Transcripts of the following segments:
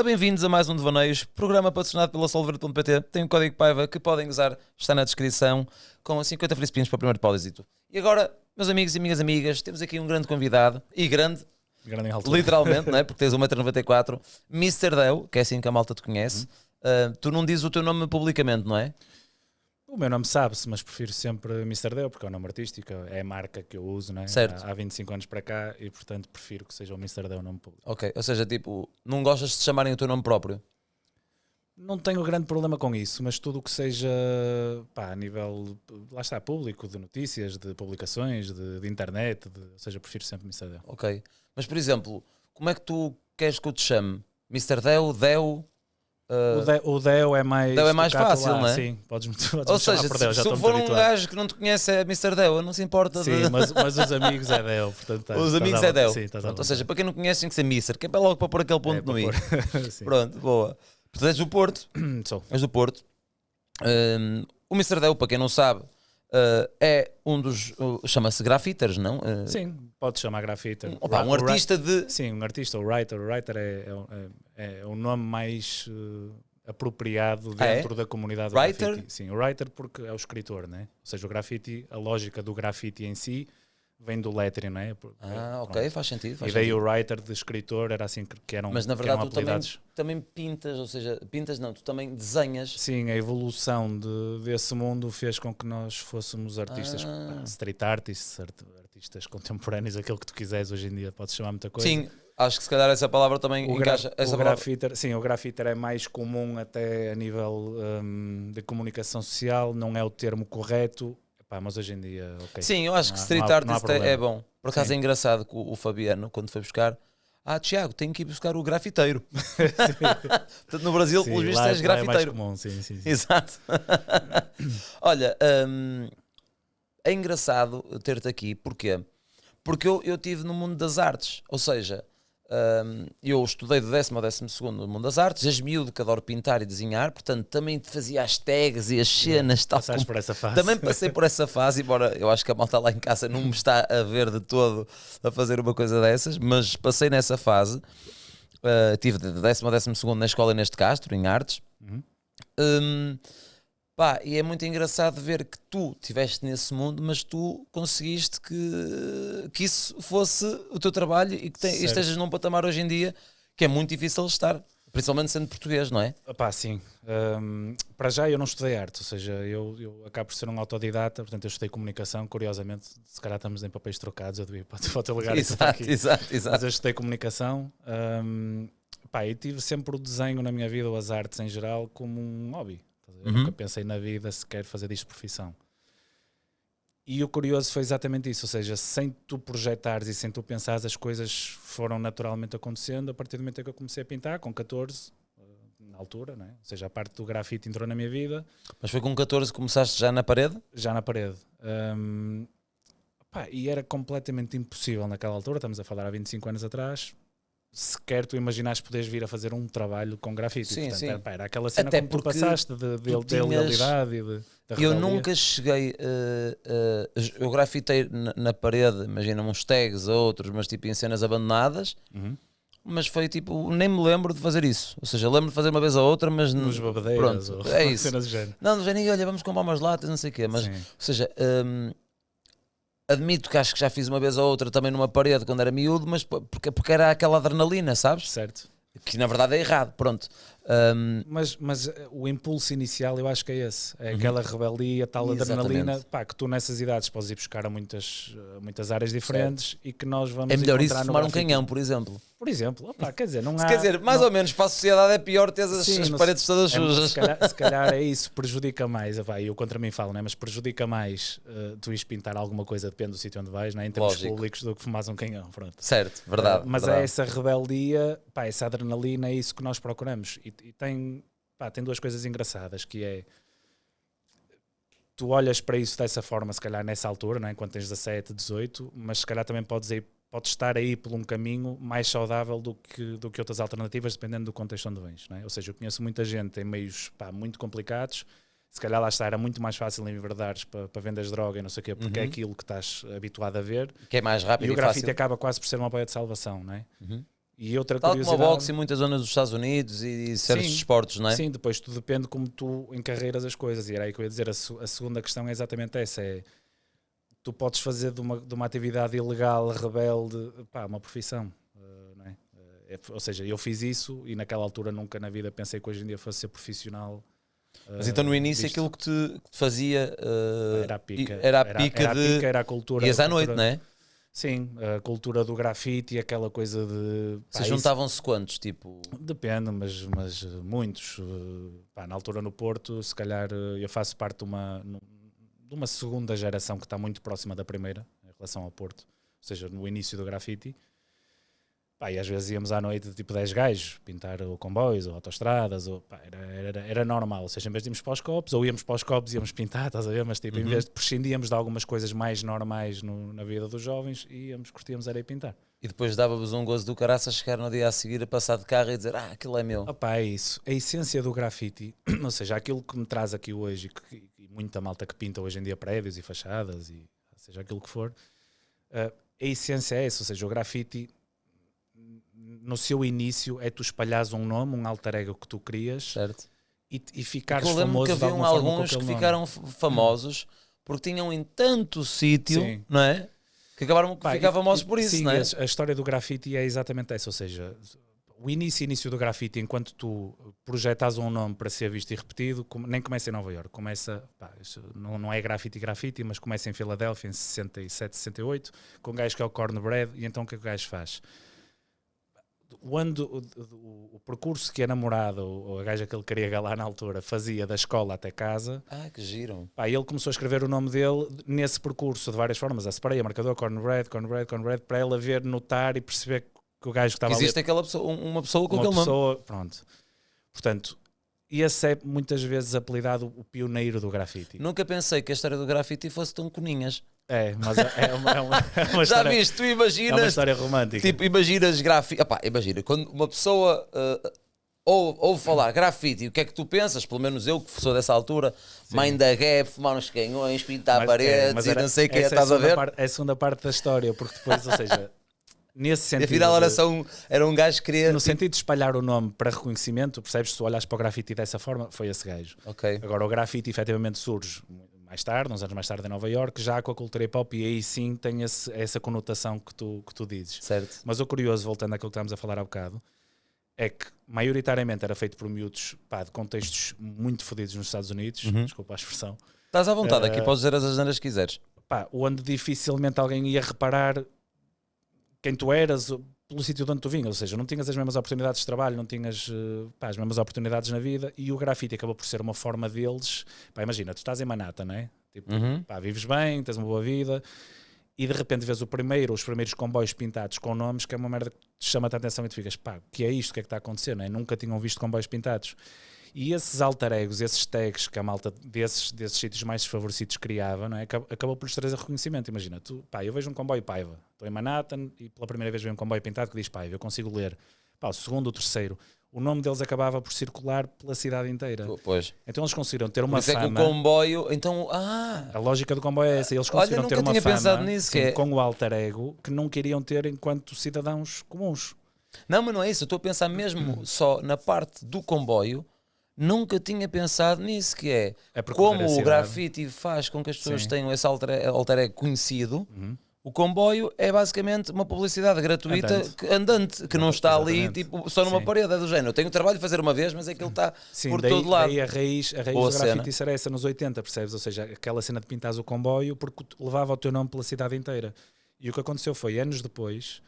bem-vindos a mais um Devaneios, programa patrocinado pela Solverde.pt. Tem um código PAIVA que podem usar, está na descrição, com 50 free spins para o primeiro depósito. E agora, meus amigos e minhas amigas, temos aqui um grande convidado, e grande em altura. Literalmente, não é? Porque tens 1,94 m, Mr. Deo, que é assim que a malta te conhece. Tu não dizes o teu nome publicamente, não é? O meu nome sabe-se, mas prefiro sempre Mr. Deo, porque é o nome artístico, é a marca que eu uso, não é? Certo. Há 25 anos para cá e, portanto, prefiro que seja o Mr. Deo o nome público. Ok, ou seja, tipo, não gostas de te chamarem o teu nome próprio? Não tenho grande problema com isso, mas tudo o que seja a nível, lá está, público, de notícias, de publicações, de internet, ou seja, prefiro sempre Mr. Deo. Ok, mas por exemplo, como é que tu queres que eu te chame? Mr. Deo, Deo? O Deo é mais, Deo é mais fácil, lá, não é? Sim, podes Ou seja, por Deo, já se estou for muito um habituado. gajo que não te conhece é Mr. Deo, não se importa. Sim, mas os amigos é Deo, portanto Os amigos é Deo. Sim, Pronto, ou seja, para quem não conhece tem que ser Mr. Que é para logo para pôr aquele ponto no i. Sim. Pronto, boa. Portanto, és do Porto. Sou. És do Porto. O Mr. Deo, para quem não sabe, é um dos... chama-se grafiters, não? Sim, pode chamar grafiter. Um artista de... Sim, um artista, o writer. O writer é o nome mais apropriado dentro da comunidade do Writer? grafite. Sim, o writer porque é o escritor, né? Ou seja, o grafite, a lógica do grafite em si vem do lettering, não é? Ok, faz sentido. E daí o writer de escritor era assim que eram. Mas na verdade que eram tu também pintas, ou seja, pintas não, tu também desenhas. Sim, a evolução desse mundo fez com que nós fôssemos artistas, street artists, artistas contemporâneos, aquilo que tu quiseres hoje em dia, podes chamar muita coisa. Sim, acho que se calhar essa palavra também encaixa. O grafiter é mais comum até a nível de comunicação social, não é o termo correto. Mas hoje em dia, ok. Sim, eu acho que street artist é bom. Por acaso é engraçado que o Fabiano, quando foi buscar, Tiago, tenho que ir buscar o grafiteiro. Portanto, no Brasil, pelos vistos, és grafiteiro. É mais comum, sim. Exato. Olha, é engraçado ter-te aqui, porquê? Porque eu estive no mundo das artes, ou seja, eu estudei do 10º ao 12º no mundo das artes, és miúdo que adoro pintar e desenhar, portanto também fazia as tags e as cenas. Passaste por essa fase. Também passei por essa fase, embora eu acho que a malta lá em casa não me está a ver de todo a fazer uma coisa dessas, mas passei nessa fase. Tive de 10º ao 12º na escola Inês de Castro, em artes. E é muito engraçado ver que tu estiveste nesse mundo, mas tu conseguiste que isso fosse o teu trabalho e que estejas num patamar hoje em dia que é muito difícil de estar, principalmente sendo português, não é? Sim. Para já eu não estudei arte, ou seja, eu acabo por ser um autodidata, portanto eu estudei comunicação, curiosamente, se calhar estamos em papéis trocados, eu devia ir para o teu lugar. Exato. Mas eu estudei comunicação e tive sempre o desenho na minha vida, ou as artes em geral, como um hobby. Eu nunca pensei na vida sequer fazer disto profissão. E o curioso foi exatamente isso, ou seja, sem tu projetares e sem tu pensares, as coisas foram naturalmente acontecendo a partir do momento em que eu comecei a pintar, com 14, na altura, não é? Ou seja, a parte do grafite entrou na minha vida. Mas foi com 14 que começaste já na parede? Já na parede. E era completamente impossível naquela altura, estamos a falar há 25 anos atrás, sequer tu imaginaste poderes vir a fazer um trabalho com grafite. Sim, portanto, sim. Era aquela cena até como tu passaste de legalidade e de eu nunca cheguei eu grafitei na parede, imagina uns tags ou outros, mas tipo em cenas abandonadas. Mas foi tipo, nem me lembro de fazer isso. Ou seja, lembro de fazer uma vez ou outra, mas nos babadeiras, pronto, é isso. Cenas do género. Não, do género, olha, vamos comprar umas latas, não sei o quê. Mas, ou seja, admito que acho que já fiz uma vez ou outra também numa parede quando era miúdo, mas porque era aquela adrenalina, sabes? Certo. Que na verdade é errado, pronto. Mas o impulso inicial eu acho que é esse. É aquela rebeldia, tal adrenalina, que tu nessas idades podes ir buscar a muitas áreas diferentes e que nós vamos encontrar. É melhor isso no fumar um canhão, por exemplo. Por exemplo, quer dizer, não há... Quer dizer, mais ou menos para a sociedade é pior ter as paredes todas sujas. Se calhar é isso, prejudica mais. Eu contra mim falo, né? Mas prejudica mais tu ires pintar alguma coisa, depende do sítio onde vais, né? Em termos públicos, do que fumares um canhão. Pronto. Certo, verdade. Mas verdade. É essa rebeldia, essa adrenalina, é isso que nós procuramos. E tem duas coisas engraçadas, que é... Tu olhas para isso dessa forma, se calhar nessa altura, né? Quando tens 17, 18, mas se calhar também podes estar aí por um caminho mais saudável do que outras alternativas, dependendo do contexto onde vens, não é? Ou seja, eu conheço muita gente em meios muito complicados, se calhar lá está, era muito mais fácil enverdares para vendas de droga e não sei o quê, porque é aquilo que estás habituado a ver. Que é mais rápido e o grafite fácil. acaba quase por ser uma boia de salvação, não é? E outra Tal como o curiosidade... boxe em muitas zonas dos Estados Unidos e certos Sim, desportos, não é? Sim, depois tudo depende como tu encarreiras as coisas. E era aí que eu ia dizer, a segunda questão é exatamente essa, tu podes fazer de uma atividade ilegal, rebelde, pá, uma profissão, não é? Ou seja, eu fiz isso e naquela altura nunca na vida pensei que hoje em dia fosse ser profissional. Mas então no início disto. aquilo que te fazia Era a pica. era a pica de... Era a cultura. Ias à noite, não é? Sim, a cultura do grafite, aquela coisa de... Vocês juntavam-se quantos, tipo... Depende, mas muitos. Pá, na altura no Porto, se calhar eu faço parte de uma segunda geração que está muito próxima da primeira, em relação ao Porto. Ou seja, no início do grafite. Pá, e às vezes íamos à noite de tipo 10 gajos, pintar ou comboios, ou autoestradas, ou, pá, era normal. Ou seja, em vez de irmos para os copos, ou íamos para os copos e íamos pintar, estás a ver? Mas tipo, em vez de prescindíamos de algumas coisas mais normais na vida dos jovens, curtíamos era ir pintar. E depois dava-vos um gozo do caraças chegar no dia a seguir a passar de carro e dizer aquilo é meu. Opa, é isso. A essência do grafite, ou seja, aquilo que me traz aqui hoje e muita malta que pinta hoje em dia prédios e fachadas e seja aquilo que for, a essência é essa. Ou seja, o grafite no seu início é tu espalhares um nome, um alter ego que tu crias, certo? E ficares eu lembro famoso que de haviam alguma forma alguns com que aquele ficaram nome. famosos porque tinham em tanto sítio, Sim. não é? Que acabaram por ficar famosos por isso, sim, não é? A história do grafite é exatamente essa, ou seja, o início do grafite, enquanto tu projetas um nome para ser visto e repetido, nem começa em Nova Iorque, começa, não é grafite, mas começa em Filadélfia em 67, 68, com um gajo que é o Cornbread, e então o que é que o gajo faz? O percurso que a namorada ou a gaja que ele queria galar na altura fazia da escola até casa, Que giro. pá, ele começou a escrever o nome dele nesse percurso de várias formas, a spray, a marcador, cornbread, para ela ver, notar e perceber que o gajo que estava Existe ali... aquela pessoa, uma pessoa com uma aquele pessoa, nome. Pronto. Portanto, esse é muitas vezes apelidado o pioneiro do grafite. Nunca pensei que a história do grafite fosse tão coninhas. É, mas é uma Já história, viste, tu é uma imaginas, história romântica. tipo, imaginas grafite, imagina, quando uma pessoa ouve falar grafite, o que é que tu pensas? Pelo menos eu, que sou dessa altura, mãe da Gap, fumar uns canhões, pintar paredes e não sei o que, estás a ver? É a segunda parte da história, porque depois, ou seja, nesse sentido... Afinal era um gajo que queria... No sentido de espalhar o nome para reconhecimento, percebes? Se tu olhas para o grafite dessa forma, foi esse gajo. Ok. Agora o grafite efetivamente surge mais tarde, uns anos mais tarde em Nova Iorque, já com a cultura hip-hop, e aí sim tem essa conotação que tu dizes. Certo. Mas o curioso, voltando àquilo que estávamos a falar há bocado, é que maioritariamente era feito por miúdos, pá, de contextos muito fodidos nos Estados Unidos, desculpa a expressão. Estás à vontade, aqui podes dizer as asneiras que quiseres. Pá, onde dificilmente alguém ia reparar quem tu eras pelo sítio de onde tu vinhas, ou seja, não tinhas as mesmas oportunidades de trabalho, não tinhas as mesmas oportunidades na vida, e o grafite acabou por ser uma forma deles. Pá, imagina, tu estás em Manhattan, não é? Tipo, pá, vives bem, tens uma boa vida, e de repente vês os primeiros comboios pintados com nomes, que é uma merda que te chama a atenção e tu ficas, pá, o que é isto? O que é que está a acontecer? Não é? Nunca tinham visto comboios pintados. E esses alter egos, esses tags que a malta desses sítios mais desfavorecidos criava, não é? Acabou por lhes trazer reconhecimento. Imagina, eu vejo um comboio Paiva, estou em Manhattan e pela primeira vez vejo um comboio pintado que diz Paiva, eu consigo ler. Pá, o segundo, o terceiro, o nome deles acabava por circular pela cidade inteira. Pois. Então eles conseguiram ter uma fama. É que o comboio, então, a lógica do comboio é essa, eles conseguiram ter uma fama nisso, sim, com o alter ego que não queriam ter enquanto cidadãos comuns. Não, mas não é isso, eu estou a pensar mesmo só na parte do comboio. Nunca tinha pensado nisso, que é como o grafite faz com que as pessoas tenham esse alter ego conhecido. O comboio é basicamente uma publicidade gratuita andante que não está ali tipo, só numa parede, é do género. Eu tenho o trabalho de fazer uma vez, mas aquilo está por todo lado. Daí a raiz do grafite era essa nos 80, percebes? Ou seja, aquela cena de pintares o comboio porque levava o teu nome pela cidade inteira. E o que aconteceu foi, anos depois,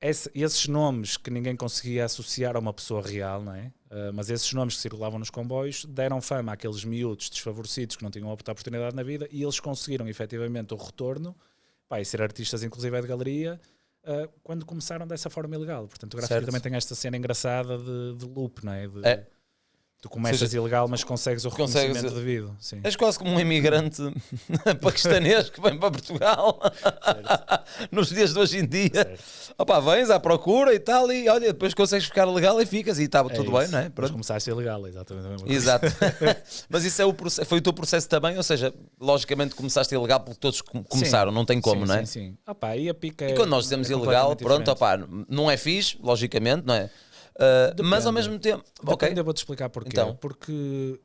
esses nomes que ninguém conseguia associar a uma pessoa real, não é? Mas esses nomes que circulavam nos comboios deram fama àqueles miúdos desfavorecidos que não tinham outra oportunidade na vida, e eles conseguiram efetivamente o retorno, pá, e ser artistas inclusive de galeria, quando começaram dessa forma ilegal. Portanto o grafite também tem esta cena engraçada de loop, não é? Tu começas ilegal, mas consegues o reconhecimento devido. Sim. És quase como um imigrante paquistanês que vem para Portugal nos dias de hoje em dia. Opa, vens à procura e tal, e olha, depois consegues ficar legal e ficas e estava tudo bem, não é? Mas começaste ilegal, exatamente a mesma coisa. Exato. Mas isso foi o teu processo também, ou seja, logicamente começaste ilegal porque todos começaram, não tem como, não é? Sim. Opa, e a pica e quando nós dizemos ilegal, pronto, opa, não é fixe, logicamente, não é? Mas ao mesmo tempo. Depende, eu vou-te explicar porquê. Então. Porque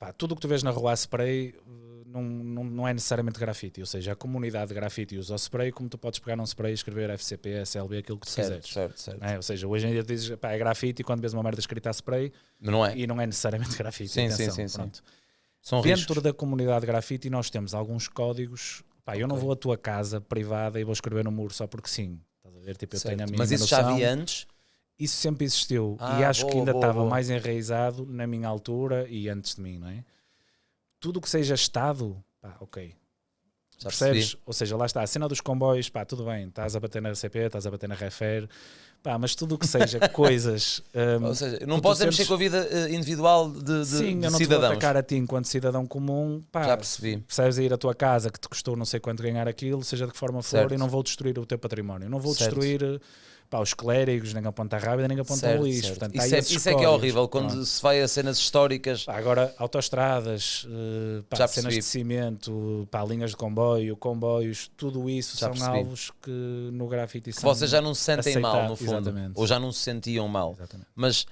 pá, tudo o que tu vês na rua a spray não é necessariamente grafite. Ou seja, a comunidade de grafite usa o spray como tu podes pegar num spray e escrever FCP, SLB, aquilo que tu quiseres. Certo. É? Ou seja, hoje em dia dizes pá, é grafite e quando vês uma merda escrita a spray não é. E não é necessariamente grafite. Sim. São dentro riscos. da comunidade grafite nós temos alguns códigos. Pá, eu não vou à tua casa privada e vou escrever no muro só porque sim. Estás a ver? Tipo, eu tenho a minha Mas isso noção. já havia antes? Isso sempre existiu e acho que ainda estava mais enraizado na minha altura e antes de mim, não é? Tudo o que seja Estado, pá, ok. Já Percebes? percebi. Ou seja, lá está, a cena dos comboios, pá, tudo bem, estás a bater na CP, estás a bater na Refer, pá, mas tudo o que seja coisas... Ou seja, não podes mexer com a vida individual de sim, eu não cidadãos. te vou atacar a ti enquanto cidadão comum, pá, já percebi. Percebes a ir à tua casa que te custou não sei quanto ganhar aquilo, seja de que forma for, Certo. e não vou destruir o teu património, não vou Certo. destruir... Pá, os clérigos, nem aponta rápida, nem aponta lixo. Portanto, isso é que é horrível, quando se vai a cenas históricas. Pá, agora, autoestradas, pá, cenas de cimento, pá, linhas de comboio, comboios, tudo isso já são percebi. alvos que no grafite que vocês já não se sentem mal, no fundo. Exatamente. Ou já não se sentiam mal. Exatamente. Mas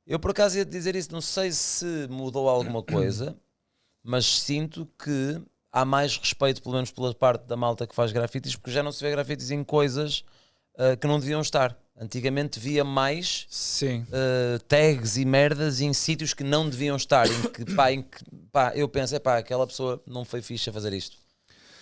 eu por acaso ia dizer isso, não sei se mudou alguma coisa, mas sinto que há mais respeito, pelo menos pela parte da malta que faz grafites, porque já não se vê grafites em coisas que não deviam estar. Antigamente via mais tags e merdas em sítios que não deviam estar, em que eu penso, aquela pessoa não foi fixe a fazer isto.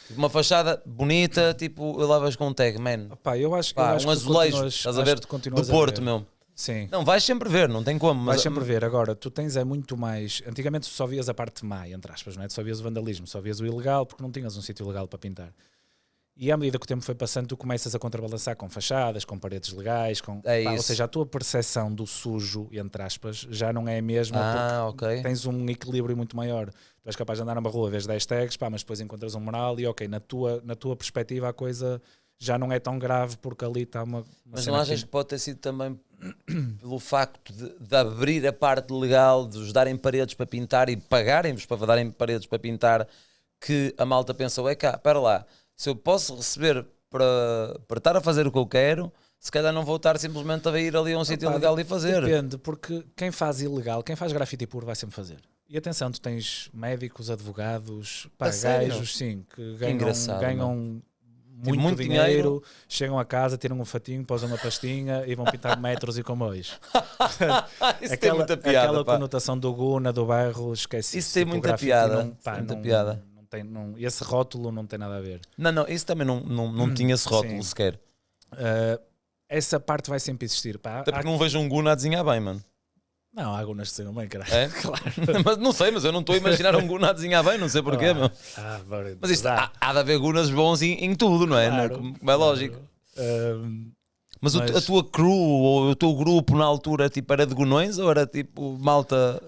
Tipo, uma fachada bonita, tipo, eu lavas com um tag, man. Opa, eu acho um azulejo, estás a ver, do Porto, meu. Sim. Não, vais sempre ver, não tem como. Vais sempre ver. Agora, tu tens muito mais... Antigamente tu só vias a parte má, entre aspas, não é? Tu só vias o vandalismo, só vias o ilegal, porque não tinhas um sítio legal para pintar. E à medida que o tempo foi passando, tu começas a contrabalançar com fachadas, com paredes legais, ou seja, a tua percepção do sujo, entre aspas, já não é a mesma, porque tens um equilíbrio muito maior. Tu és capaz de andar numa rua, vês 10 tags, mas depois encontras um mural e ok, na tua perspectiva a coisa já não é tão grave porque ali está uma mas não achas que pode ter sido também pelo facto de abrir a parte legal, de vos darem paredes para pintar e pagarem-vos para darem paredes para pintar, que a malta pensou, espera lá, se eu posso receber para estar a fazer o que eu quero, se calhar não vou estar simplesmente a ir ali a um sítio legal e fazer. Depende, porque quem faz ilegal, quem faz grafite puro vai sempre fazer. E atenção, tu tens médicos, advogados, gajos, sim, que ganham muito dinheiro, chegam a casa, tiram um fatinho, posam uma pastinha e vão pintar metros e comboios. Isso tem muita piada. Aquela conotação do Guna, do bairro, esquece. Isso tem muita piada. Piada. Esse rótulo não tem nada a ver. Não, isso também não tinha esse rótulo sequer. Essa parte vai sempre existir. Pá, até porque não vejo um Guna a desenhar bem, mano. Não, há Gunas que desenham bem, caralho. É? Claro. Mas não sei, mas eu não estou a imaginar um Guna a desenhar bem, não sei porquê, meu. Mas isto, há de haver Gunas bons em tudo, não é? Claro, como é lógico. Mas a tua crew ou o teu grupo na altura tipo, era de Gunões ou era tipo malta?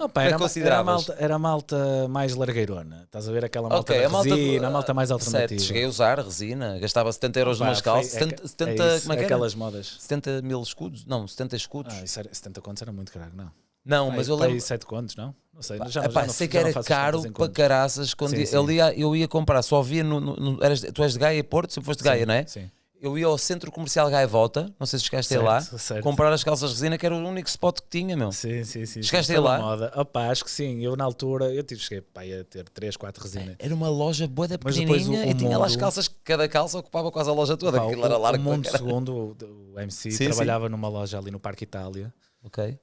Era malta mais largueirona. Estás a ver aquela malta da resina, a malta mais alternativa. Certo, cheguei a usar resina, gastava 70 euros numas calças. 70, como é que era? Aquelas modas. 70 mil escudos? Não, 70 escudos. Isso era, 70 contos era muito caro, não? Não, mas eu lembro. 7 contos, não? Não sei. Sei que era caro para caraças. Quando eu ia comprar, só via tu és de Gaia e Porto, sempre foste de Gaia, não é? Sim. Eu ia ao Centro Comercial Gaivota, não sei se chegaste a ir lá, comprar as calças de resina, que era o único spot que tinha, meu. Sim. Chegaste a ir lá? Moda. Opa, acho que sim. Eu na altura, cheguei a ter 3, 4 resinas. Era uma loja boa da pequenininha e tinha lá as calças, cada calça ocupava quase a loja toda. Aquilo era largo. O Mundo Segundo, o MC, trabalhava numa loja ali no Parque Itália. Ok.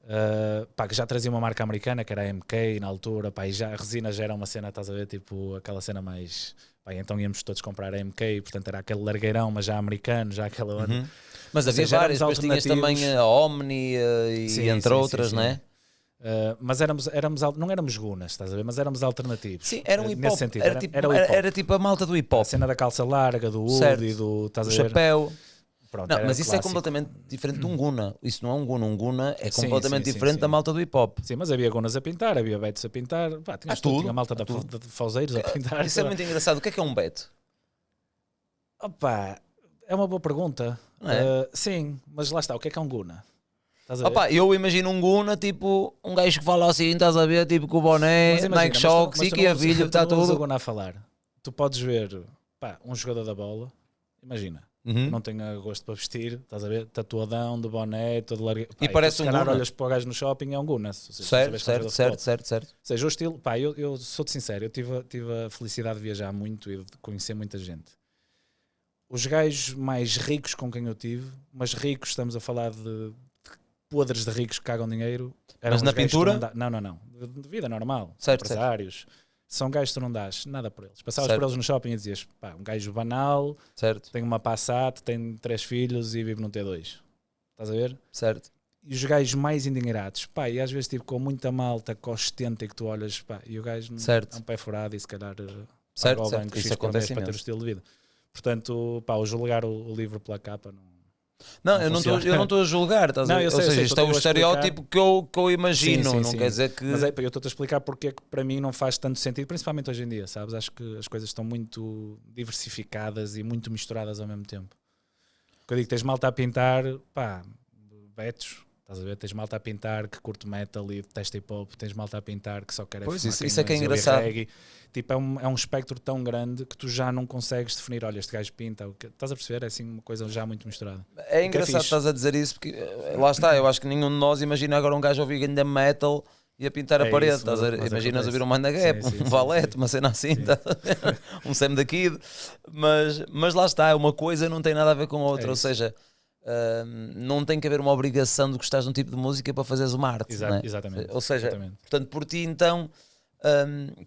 Que já trazia uma marca americana, que era a MK na altura, e já a resina já era uma cena, estás a ver, tipo aquela cena mais... então íamos todos comprar a MK, portanto era aquele largueirão, mas já americano, já aquela onda. Mas havia várias, depois tinhas também a Omni e entre outras, não é? Mas não éramos gunas, estás a ver? Mas éramos alternativos. Sim, era um hip-hop. Era Era tipo a malta do hip-hop. A cena da calça larga, do hoodie, do... Estás a ver? Chapéu. Pronto, Não, era mas isso é clássico. completamente diferente de um Guna. Isso não é um Guna. Um Guna é Sim, completamente sim, diferente sim. da malta do hip hop. Sim, mas havia gonas a pintar, havia betos a pintar, pá, tinhas tudo, tudo, tinha a malta há tudo. de fauzeiros a pintar. Isso é muito engraçado. O que é um beto? Opa, é uma boa pergunta. Não é? Sim, mas lá está, o que é um guna? Estás a ver? Opa, eu imagino um Guna, tipo, um gajo que fala assim, estás a ver, tipo, com o boné, Mas imagina, Nike Shocks e que é vídeo, tu está não usas o tudo. guna a falar. Tu podes ver, pá, um jogador da bola, imagina, que não tenha gosto para vestir, estás a ver, tatuadão, de boné, todo largo. Pá, E parece tu, se um calhar guna. olhas para o gajo no shopping, é um guna. Se Certo, sabes que é um certo, jogador de certo, futebol. certo. Ou seja, o estilo, pá, eu sou-te sincero, eu tive a felicidade de viajar muito e de conhecer muita gente. Os gajos mais ricos com quem eu tive, mas ricos, estamos a falar de podres de ricos que cagam dinheiro. Eram Mas na os gajos que pintura? não. De vida normal. Certo, Empresários. São gajos que tu não dás nada por eles. Passavas Certo. por eles no shopping e dizias, pá, um gajo banal, Certo, tem uma Passat, tem 3 filhos e vive num T2. Estás a ver? certo. E os gajos mais endinheirados, pá, e às vezes tipo com muita malta, com ostenta e que tu olhas, pá, e o gajo Certo. é um pé furado e se calhar Certo, paga ao certo. banco Isso X por mês acontece para ter o imenso. estilo de vida. Portanto, pá, o julgar o livro pela capa não. Não, Não eu funciona. não estou a julgar, estás a Não, ver? eu sei, Ou eu seja, sei, isto é o estou a explicar. estereótipo que eu imagino, Sim, não sim. quer dizer que... Mas eu estou-te a explicar porque é que para mim não faz tanto sentido, principalmente hoje em dia, sabes? Acho que as coisas estão muito diversificadas e muito misturadas ao mesmo tempo. Porque eu digo, tens malta a pintar, pá, betos, estás a ver? Tens malta a pintar que curte metal e detesta hip hop, tens malta a pintar que só quer Pois, fumar isso é que é canhões e ouvir engraçado. reggae. Tipo, é um espectro tão grande que tu já não consegues definir, olha, este gajo pinta, estás a perceber? É assim uma coisa já muito misturada. É engraçado fixe. estás a dizer isso, porque lá está, eu acho que nenhum de nós imagina agora um gajo ouvir ganda metal e a pintar a É parede, isso, estás a ver? mas Imaginas acontece. ouvir um Manda Gap, Sim, sim, um sim, Valete, sim. uma cena assim, Sim. tá a ver? Um Sam da Kid, mas lá está, uma coisa não tem nada a ver com a outra, É ou isso. seja, não tem que haver uma obrigação de gostares de um tipo de música para fazeres uma arte, não é? Exatamente. Ou seja, Exatamente. portanto, por ti então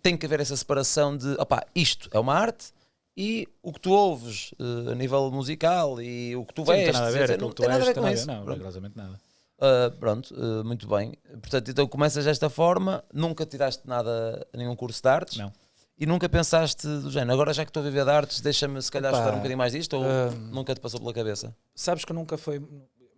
tem que haver essa separação de, opá, isto é uma arte e o que tu ouves a nível musical e o que tu Sim, não tem vestes, nada a ver, etc, aquilo não que tu tem nada a és, ver tem com nada a ver, isso. não, Pronto. rigorosamente nada. Muito bem. Portanto, então começas desta forma, nunca tiraste nada, nenhum curso de artes Não. e nunca pensaste do género, agora já que estou a viver de artes, deixa-me se calhar Opa, estudar um bocadinho mais disto ou hum, nunca te passou pela cabeça? Sabes que nunca foi.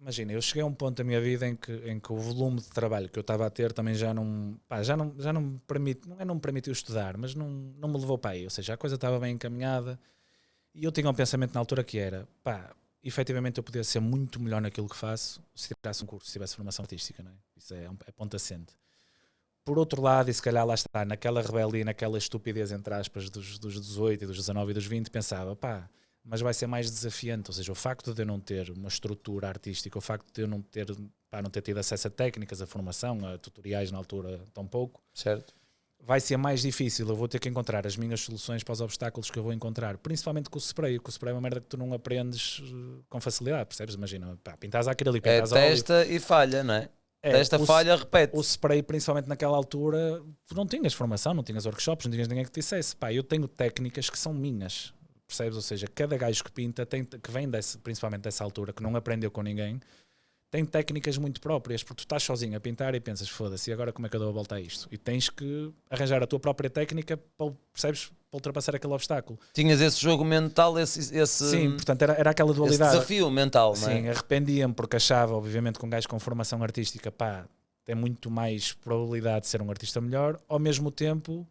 Imagina, eu cheguei a um ponto da minha vida em que o volume de trabalho que eu estava a ter também já não. Pá, já não me permite. Não me permitiu estudar, mas não me levou para aí. Ou seja, a coisa estava bem encaminhada e eu tinha um pensamento na altura que era, pá, efetivamente eu podia ser muito melhor naquilo que faço se tirasse um curso, se tivesse formação artística, não é? Isso é ponto assente. Por outro lado, e se calhar lá está, naquela rebeldia, naquela estupidez, entre aspas, dos 18 e dos 19 e dos 20, pensava, pá, mas vai ser mais desafiante, ou seja, o facto de eu não ter uma estrutura artística, o facto de eu não ter, pá, não ter tido acesso a técnicas, a formação, a tutoriais na altura tão pouco, Certo. vai ser mais difícil, eu vou ter que encontrar as minhas soluções para os obstáculos que eu vou encontrar, principalmente com o spray. O spray é uma merda que tu não aprendes com facilidade, percebes? Imagina, pá, pintas acrílico, É pintas a óleo. testa e falha, não é? Testa, o falha, repete. O spray, principalmente naquela altura, tu não tinhas formação, não tinhas workshops, não tinhas ninguém que te dissesse, pá, eu tenho técnicas que são minhas, percebes? Ou seja, cada gajo que pinta, que vem principalmente dessa altura, que não aprendeu com ninguém, tem técnicas muito próprias, porque tu estás sozinho a pintar e pensas, foda-se, e agora como é que eu dou a volta a isto? E tens que arranjar a tua própria técnica para, percebes, para ultrapassar aquele obstáculo. Tinhas esse jogo mental, esse Sim, portanto era aquela dualidade. Esse desafio mental, não é? Sim, arrependia-me porque achava, obviamente, que um gajo com formação artística, pá, tem muito mais probabilidade de ser um artista melhor, ao mesmo tempo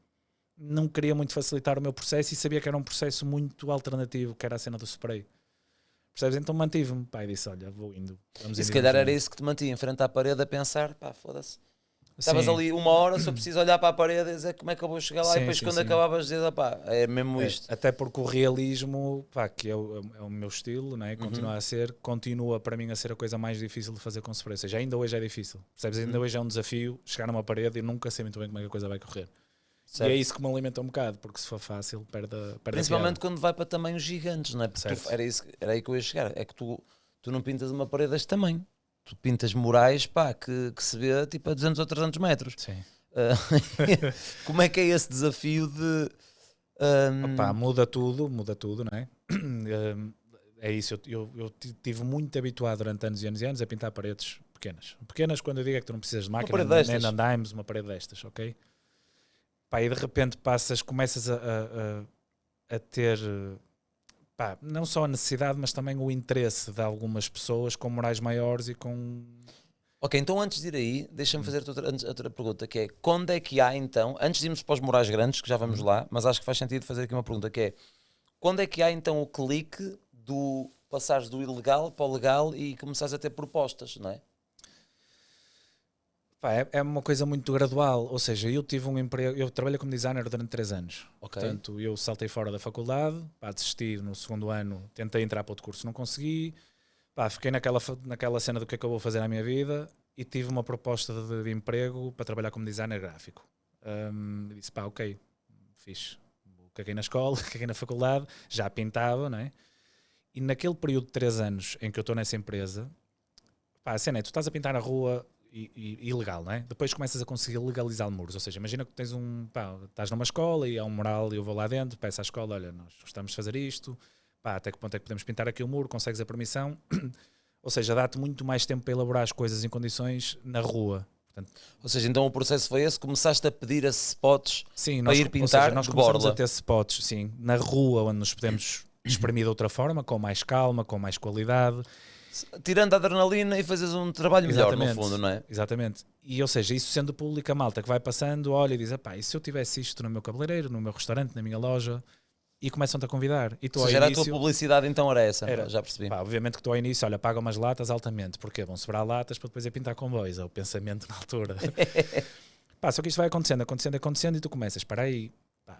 não queria muito facilitar o meu processo e sabia que era um processo muito alternativo, que era a cena do spray. Percebes? Então mantive-me, pá, e disse, olha, vou indo. E se calhar era isso que te mantinha em frente à parede a pensar, pá, foda-se. Estavas ali uma hora, só preciso olhar para a parede e dizer como é que eu vou chegar lá, e depois quando acabavas dizer, pá, é mesmo isto. Até porque o realismo, pá, que é o meu estilo, né? Continua a ser, continua para mim a ser a coisa mais difícil de fazer com spray. Ou seja, ainda hoje é difícil. Percebes? Ainda hoje é um desafio chegar numa parede e nunca sei muito bem como é que a coisa vai correr. Certo. E é isso que me alimenta um bocado, porque se for fácil, perde principalmente quando vai para tamanhos gigantes, não é? Era aí que eu ia chegar. É que tu não pintas uma parede deste tamanho. Tu pintas murais, pá, que se vê tipo a 200 ou 300 metros. Sim. Como é que é esse desafio de... Opa, muda tudo, não é? É isso, eu tive muito habituado durante anos e anos e anos a pintar paredes pequenas. Pequenas quando eu digo é que tu não precisas de máquina, nem de andames, uma parede destas, ok? Pá, e de repente começas a ter pá, não só a necessidade, mas também o interesse de algumas pessoas com morais maiores e com... Ok, então antes de ir aí, deixa-me fazer outra pergunta, que é, quando é que há então, antes de irmos para os morais grandes, que já vamos lá, mas acho que faz sentido fazer aqui uma pergunta, que é, quando é que há então o clique do passares do ilegal para o legal e começares a ter propostas, não é? Pá, é uma coisa muito gradual, ou seja, eu tive um emprego, eu trabalhei como designer durante 3 anos, Ok. portanto eu saltei fora da faculdade, pá, desisti no segundo ano, tentei entrar para outro curso, não consegui, pá, fiquei naquela cena do que é que eu vou fazer na minha vida e tive uma proposta de emprego para trabalhar como designer gráfico. E disse, pá, ok, fixe, caguei na escola, caguei na faculdade, já pintava, não é? E naquele período de 3 anos em que eu estou nessa empresa, pá, a cena é, tu estás a pintar na rua ilegal, não é? Depois começas a conseguir legalizar muros, ou seja, imagina que tens pá, estás numa escola e há um mural e eu vou lá dentro, peço à escola, olha, nós gostamos de fazer isto, pá, até que ponto é que podemos pintar aqui o muro, consegues a permissão, ou seja, dá-te muito mais tempo para elaborar as coisas em condições na rua. Portanto, Ou seja, então o processo foi esse, começaste a pedir a spots sim, para ir pintar nós de começamos borla. a ter spots, sim, na rua, onde nos podemos exprimir de outra forma, com mais calma, com mais qualidade. Tirando a adrenalina e fazes um trabalho melhor, no fundo, não é? Exatamente. E, ou seja, isso sendo público, a malta que vai passando, olha e diz, pá, e se eu tivesse isto no meu cabeleireiro, no meu restaurante, na minha loja, e começam-te a convidar. E tu Ou ao seja, era a início, tua publicidade então era essa, era, já percebi. pá, obviamente que tu ao início, olha, paga umas latas altamente, porque vão sobrar latas para depois ir pintar comboios, é o pensamento na altura. Pá, só que isto vai acontecendo e tu começas, espera aí, pá,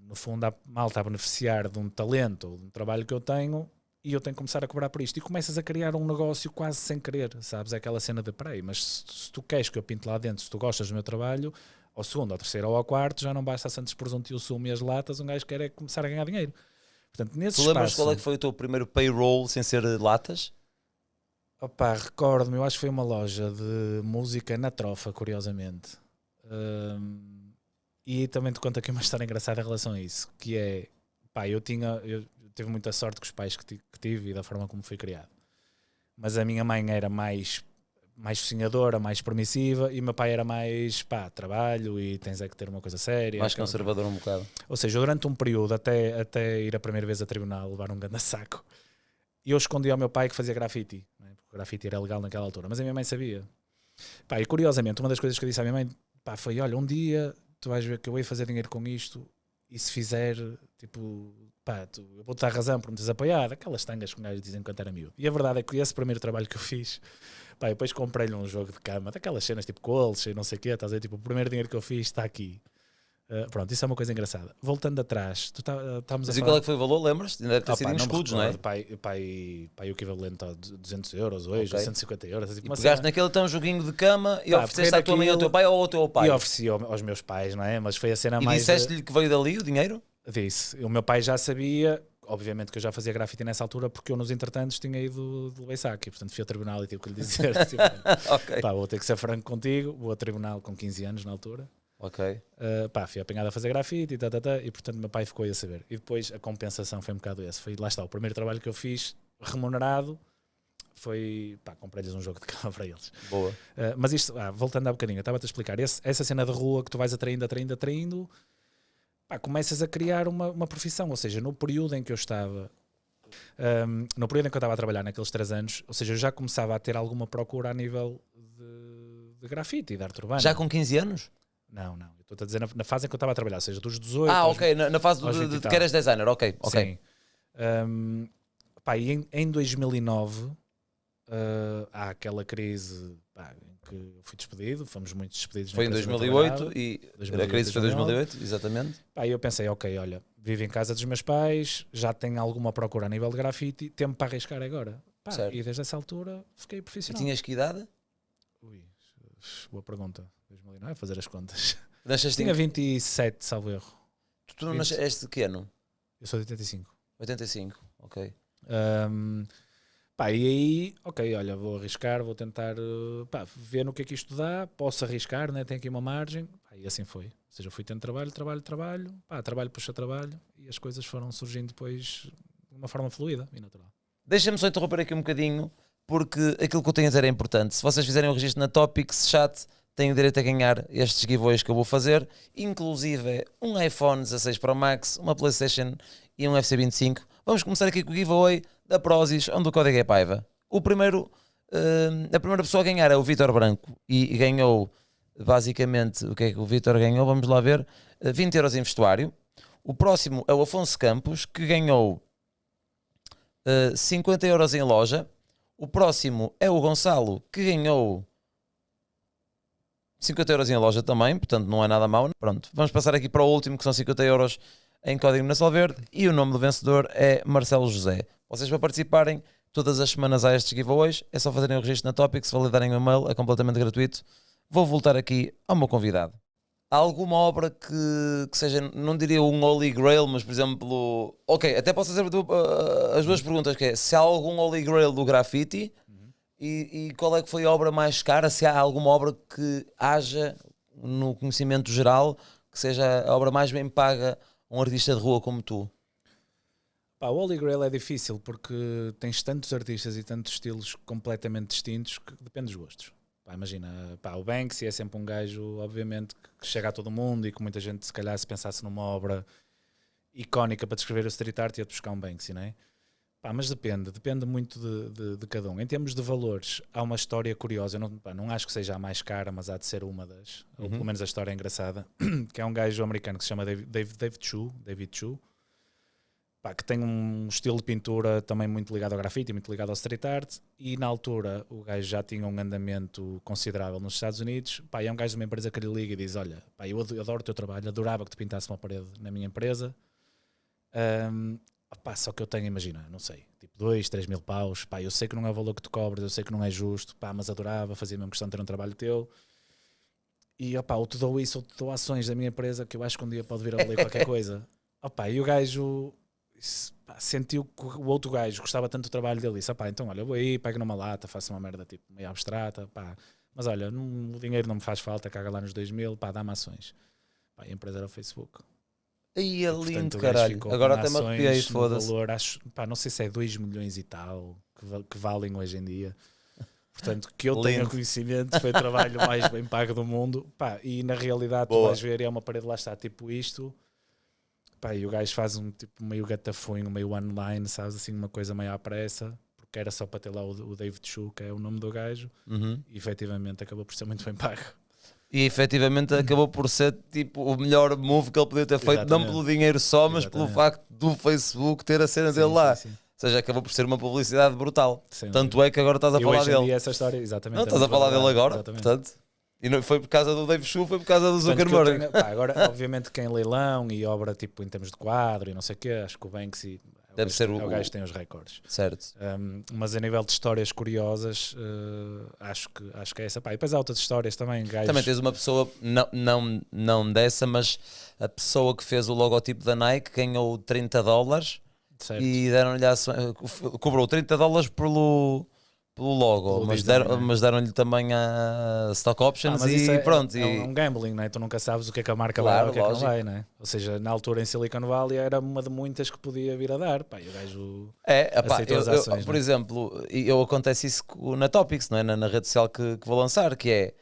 no fundo a malta a beneficiar de um talento ou de um trabalho que eu tenho e eu tenho que começar a cobrar por isto. E começas a criar um negócio quase sem querer, sabes? É aquela cena de, peraí, mas se tu queres que eu pinte lá dentro, se tu gostas do meu trabalho, ao segundo, ao terceiro ou ao quarto, já não basta a Santos Presunto e o sumo e as latas, um gajo quer é começar a ganhar dinheiro. Portanto, nesse Tu lembras espaço, qual é que foi o teu primeiro payroll sem ser latas? opá, recordo-me, eu acho que foi uma loja de música na Trofa, curiosamente. E também te conto aqui uma história engraçada em relação a isso, que é, pá, eu tive muita sorte com os pais que tive e da forma como fui criado. Mas a minha mãe era mais sonhadora, mais permissiva, e o meu pai era mais, pá, trabalho e tens é que ter uma coisa séria. Mais conservador um bocado. Ou seja, durante um período, até ir a primeira vez a tribunal, levar um grande saco, eu escondi ao meu pai que fazia grafite, né? Porque o grafite era legal naquela altura, mas a minha mãe sabia. Pá, e curiosamente, uma das coisas que eu disse à minha mãe, pá, foi, olha, um dia tu vais ver que eu ia fazer dinheiro com isto, e se fizer, tipo, pá, eu vou-te dar razão por me teres apoiado, aquelas tangas que um gajo dizem quando era miúdo. E a verdade é que esse primeiro trabalho que eu fiz, pá, depois comprei-lhe um jogo de cama, daquelas cenas tipo colches e não sei o quê, estás a ver, tipo, o primeiro dinheiro que eu fiz está aqui. Pronto, isso é uma coisa engraçada. Voltando atrás, estamos a Mas e falar... qual é que foi o valor, lembras-te? Ainda deve ter sido em me escudos, não é? recordo, pai, o equivalente a 200 euros hoje, Ok. 150 euros. Tipo E uma pegaste cena. naquele tão joguinho de cama e Pá, ofereceste peguei à tua mãe ou ao teu naquilo pai ou ao teu pai? E ofereci aos meus pais, não é? Mas foi a cena E mais... disseste-lhe que veio dali o dinheiro? Disse. O meu pai já sabia, obviamente que eu já fazia grafite nessa altura, porque eu nos entretantos tinha ido de Leisaki, portanto fui ao tribunal e tive que lhe dizer, tipo, Ok. pá, vou ter que ser franco contigo, vou ao tribunal com 15 anos na altura. Ok. Pá, fui apanhado a fazer grafite e portanto meu pai ficou aí a saber. E depois a compensação foi um bocado esse. Foi, lá está, o primeiro trabalho que eu fiz, remunerado, foi, pá, comprei-lhes um jogo de cama para eles. Boa. Mas isto, voltando há bocadinho, eu estava-te a explicar, essa cena de rua que tu vais atraindo, pá, começas a criar uma profissão, ou seja, no período em que eu estava... no período em que eu estava a trabalhar naqueles 3 anos, ou seja, eu já começava a ter alguma procura a nível de grafite e de arte urbana. Já com 15 anos? Não, eu estou a dizer na fase em que eu estava a trabalhar, ou seja, dos 18 Ok, na fase aos 20 e de tal. que eras designer, ok. Sim. Pá, e em 2009 há aquela crise, pá, em que eu fui despedido, fomos muitos despedidos. Foi em na empresa onde eu 2008 trabalhava. e 2008, a crise foi em 2009. 2008, exatamente. Pá, e eu pensei, ok, olha, vivo em casa dos meus pais, já tenho alguma procura a nível de grafite, tempo para arriscar agora. Pá, Certo. e desde essa altura fiquei E profissional. tinhas que idade? Ui, boa pergunta. 2009, fazer as contas. Nasceste Tinha em... 27, salvo erro. Tu não nasceste de que ano? Eu sou de 85. 85, ok. Pá, e aí, ok, olha, vou arriscar, vou tentar pá, ver no que é que isto dá, posso arriscar, né? Tem aqui uma margem, pá, e assim foi. Ou seja, eu fui tendo trabalho, pá, trabalho puxa trabalho, e as coisas foram surgindo depois de uma forma fluida e natural. Deixa-me só interromper aqui um bocadinho, porque aquilo que eu tenho a dizer é importante. Se vocês fizerem o registro na Topics Chat, têm o direito a ganhar estes giveaways que eu vou fazer, inclusive um iPhone 16 Pro Max, uma PlayStation e um FC25. Vamos começar aqui com o giveaway da Prozis, onde o código é Paiva. A primeira pessoa a ganhar é o Vítor Branco e ganhou, basicamente, o que é que o Vítor ganhou? Vamos lá ver, 20 euros em vestuário. O próximo é o Afonso Campos, que ganhou 50 euros em loja. O próximo é o Gonçalo, que ganhou 50 euros em loja também, portanto não é nada mau. Pronto, vamos passar aqui para o último, que são 50 euros em código na Solverde, e o nome do vencedor é Marcelo José. Vocês, para participarem todas as semanas a estes giveaways, é só fazerem o registro na Topics, validarem o e-mail, é completamente gratuito. Vou voltar aqui ao meu convidado. Há alguma obra que seja, não diria um Holy Grail, mas por exemplo, ok, até posso fazer as duas perguntas, que é, se há algum Holy Grail do grafite e qual é que foi a obra mais cara, se há alguma obra que haja no conhecimento geral que seja a obra mais bem paga a um artista de rua como tu. Pá, o Holy Grail é difícil porque tens tantos artistas e tantos estilos completamente distintos que depende dos gostos. Pá, imagina, pá, o Banksy é sempre um gajo, obviamente, que chega a todo mundo e que muita gente, se calhar, se pensasse numa obra icónica para descrever o street art, ia buscar um Banksy, não é? Pá, mas depende muito de cada um. Em termos de valores, há uma história curiosa, eu não acho que seja a mais cara, mas há de ser uma das, ou pelo menos a história é engraçada, que é um gajo americano que se chama David Chu, pá, que tem um estilo de pintura também muito ligado ao grafite, muito ligado ao street art, e na altura o gajo já tinha um andamento considerável nos Estados Unidos. Pá, e é um gajo de uma empresa que lhe liga e diz, olha, pá, eu adoro o teu trabalho, adorava que te pintasse uma parede na minha empresa, pá, só que eu tenho, imagina, não sei, tipo 2, 3 mil paus, pá, eu sei que não é o valor que tu cobras, eu sei que não é justo, pá, mas adorava, fazia mesmo questão de ter um trabalho teu, e opá, ou te dou isso, ou te dou ações da minha empresa que eu acho que um dia pode vir a valer qualquer coisa. Opá, e o gajo sentiu que o outro gajo gostava tanto do trabalho dele e disse, opá, então olha, eu vou aí, pego numa lata, faço uma merda tipo meio abstrata, pá, mas olha, o dinheiro não me faz falta, caga lá nos 2 mil, pá, dá-me ações. Pá, a empresa era o Facebook. Aí é lindo, Portanto, caralho. Agora até me arrepiei, foda-se. Valor, acho, pá, não sei se é 2 milhões e tal que valem hoje em dia. Portanto, que eu tenha conhecimento, foi o trabalho mais bem pago do mundo. Pá, e na realidade tu vais ver, é uma parede, lá está, tipo isto. Pá, e o gajo faz um tipo meio gatafunho, meio online, sabes, assim, uma coisa meio à pressa, porque era só para ter lá o David Chu, que é o nome do gajo, e efetivamente acabou por ser muito bem pago. E efetivamente acabou por ser tipo o melhor move que ele podia ter feito, não pelo dinheiro só, mas pelo facto do Facebook ter a cena dele lá. Sim. Ou seja, acabou por ser uma publicidade brutal. Tanto é que agora estás a falar dele. Essa história, exatamente. Não, estás a falar dele agora, portanto. E não foi por causa do Dave Chu, foi por causa do Zuckerberg. Agora, obviamente, quem leilão e obra tipo em termos de quadro e não sei o quê, acho que o Banksy deve ser o gajo que tem os recordes. Certo. Mas a nível de histórias curiosas, acho que é essa. Pá, e depois há outras histórias também. Gajos... Também tens uma pessoa, não dessa, mas a pessoa que fez o logotipo da Nike ganhou $30 certo. E deram-lhe cobrou $30 pelo logo, mas deram-lhe também a stock options e pronto. É um gambling, não é? Tu nunca sabes o que é que a marca vai dar, o que é que não vai, não é? Ou seja, na altura em Silicon Valley era uma de muitas que podia vir a dar. Pá, e o gajo aceitou as ações. Por exemplo, acontece isso na Topics, não é? Na rede social que vou lançar, que é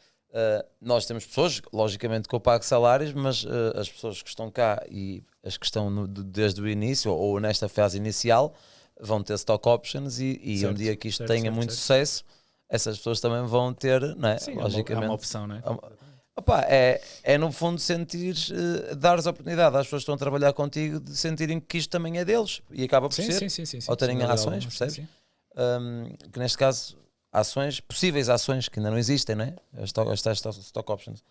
nós temos pessoas, logicamente que eu pago salários, mas as pessoas que estão cá e as que estão desde o início ou nesta fase inicial vão ter stock options e certo, um dia que isto tenha muito sucesso, essas pessoas também vão ter, não é? Sim, logicamente. é uma opção, não é? É no fundo sentir, dares oportunidade às pessoas que estão a trabalhar contigo de sentirem que isto também é deles e acaba por ser, ou terem ações, percebes? Que neste caso, ações, possíveis ações que ainda não existem, não é? As stock options.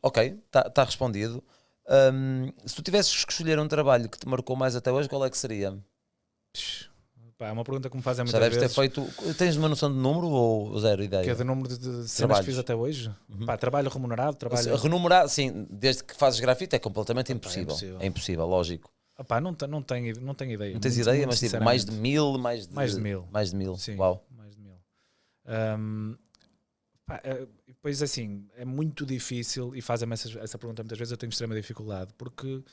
Ok, está respondido. Se tu tivesses que escolher um trabalho que te marcou mais até hoje, qual é que seria? Pá, é uma pergunta que me fazem muitas vezes. Já deves ter feito. Tens uma noção de número ou zero ideia? Que é do número de cenas que fiz até hoje? Pá, trabalho remunerado? Remunerado, sim, desde que fazes grafite é completamente impossível. É impossível, lógico. Pá, não tenho ideia. Não tens ideia, mas tipo, mais de 1000, mais de mil. Sim, uau. Mais de 1000. Pois assim, é muito difícil e fazem-me essa pergunta muitas vezes, eu tenho extrema dificuldade, porque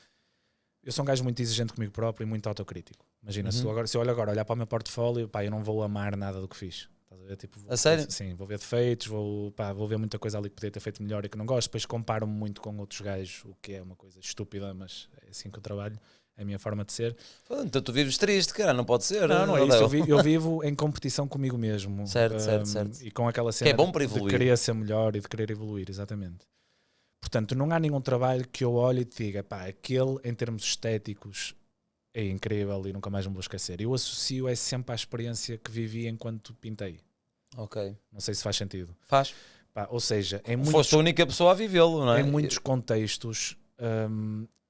eu sou um gajo muito exigente comigo próprio e muito autocrítico. Imagina, se eu olho agora, olhar para o meu portfólio, pá, eu não vou amar nada do que fiz. Estás a ver? Tipo, A sério? Sim, vou ver defeitos, vou ver muita coisa ali que podia ter feito melhor e que não gosto. Depois comparo-me muito com outros gajos, o que é uma coisa estúpida, mas é assim que eu trabalho, é a minha forma de ser. Então tu vives triste, cara, não pode ser. Não é isso. Eu vivo em competição comigo mesmo. Certo, certo. E com aquela Que cena é bom para de evoluir. querer ser melhor e de querer evoluir, exatamente. Portanto, não há nenhum trabalho que eu olhe e te diga, pá, aquele em termos estéticos é incrível e nunca mais me vou esquecer. Eu associo sempre à experiência que vivi enquanto pintei. Ok. Não sei se faz sentido. Faz. Pá, ou seja, Foste a única pessoa a vivê-lo, não é? em muitos contextos,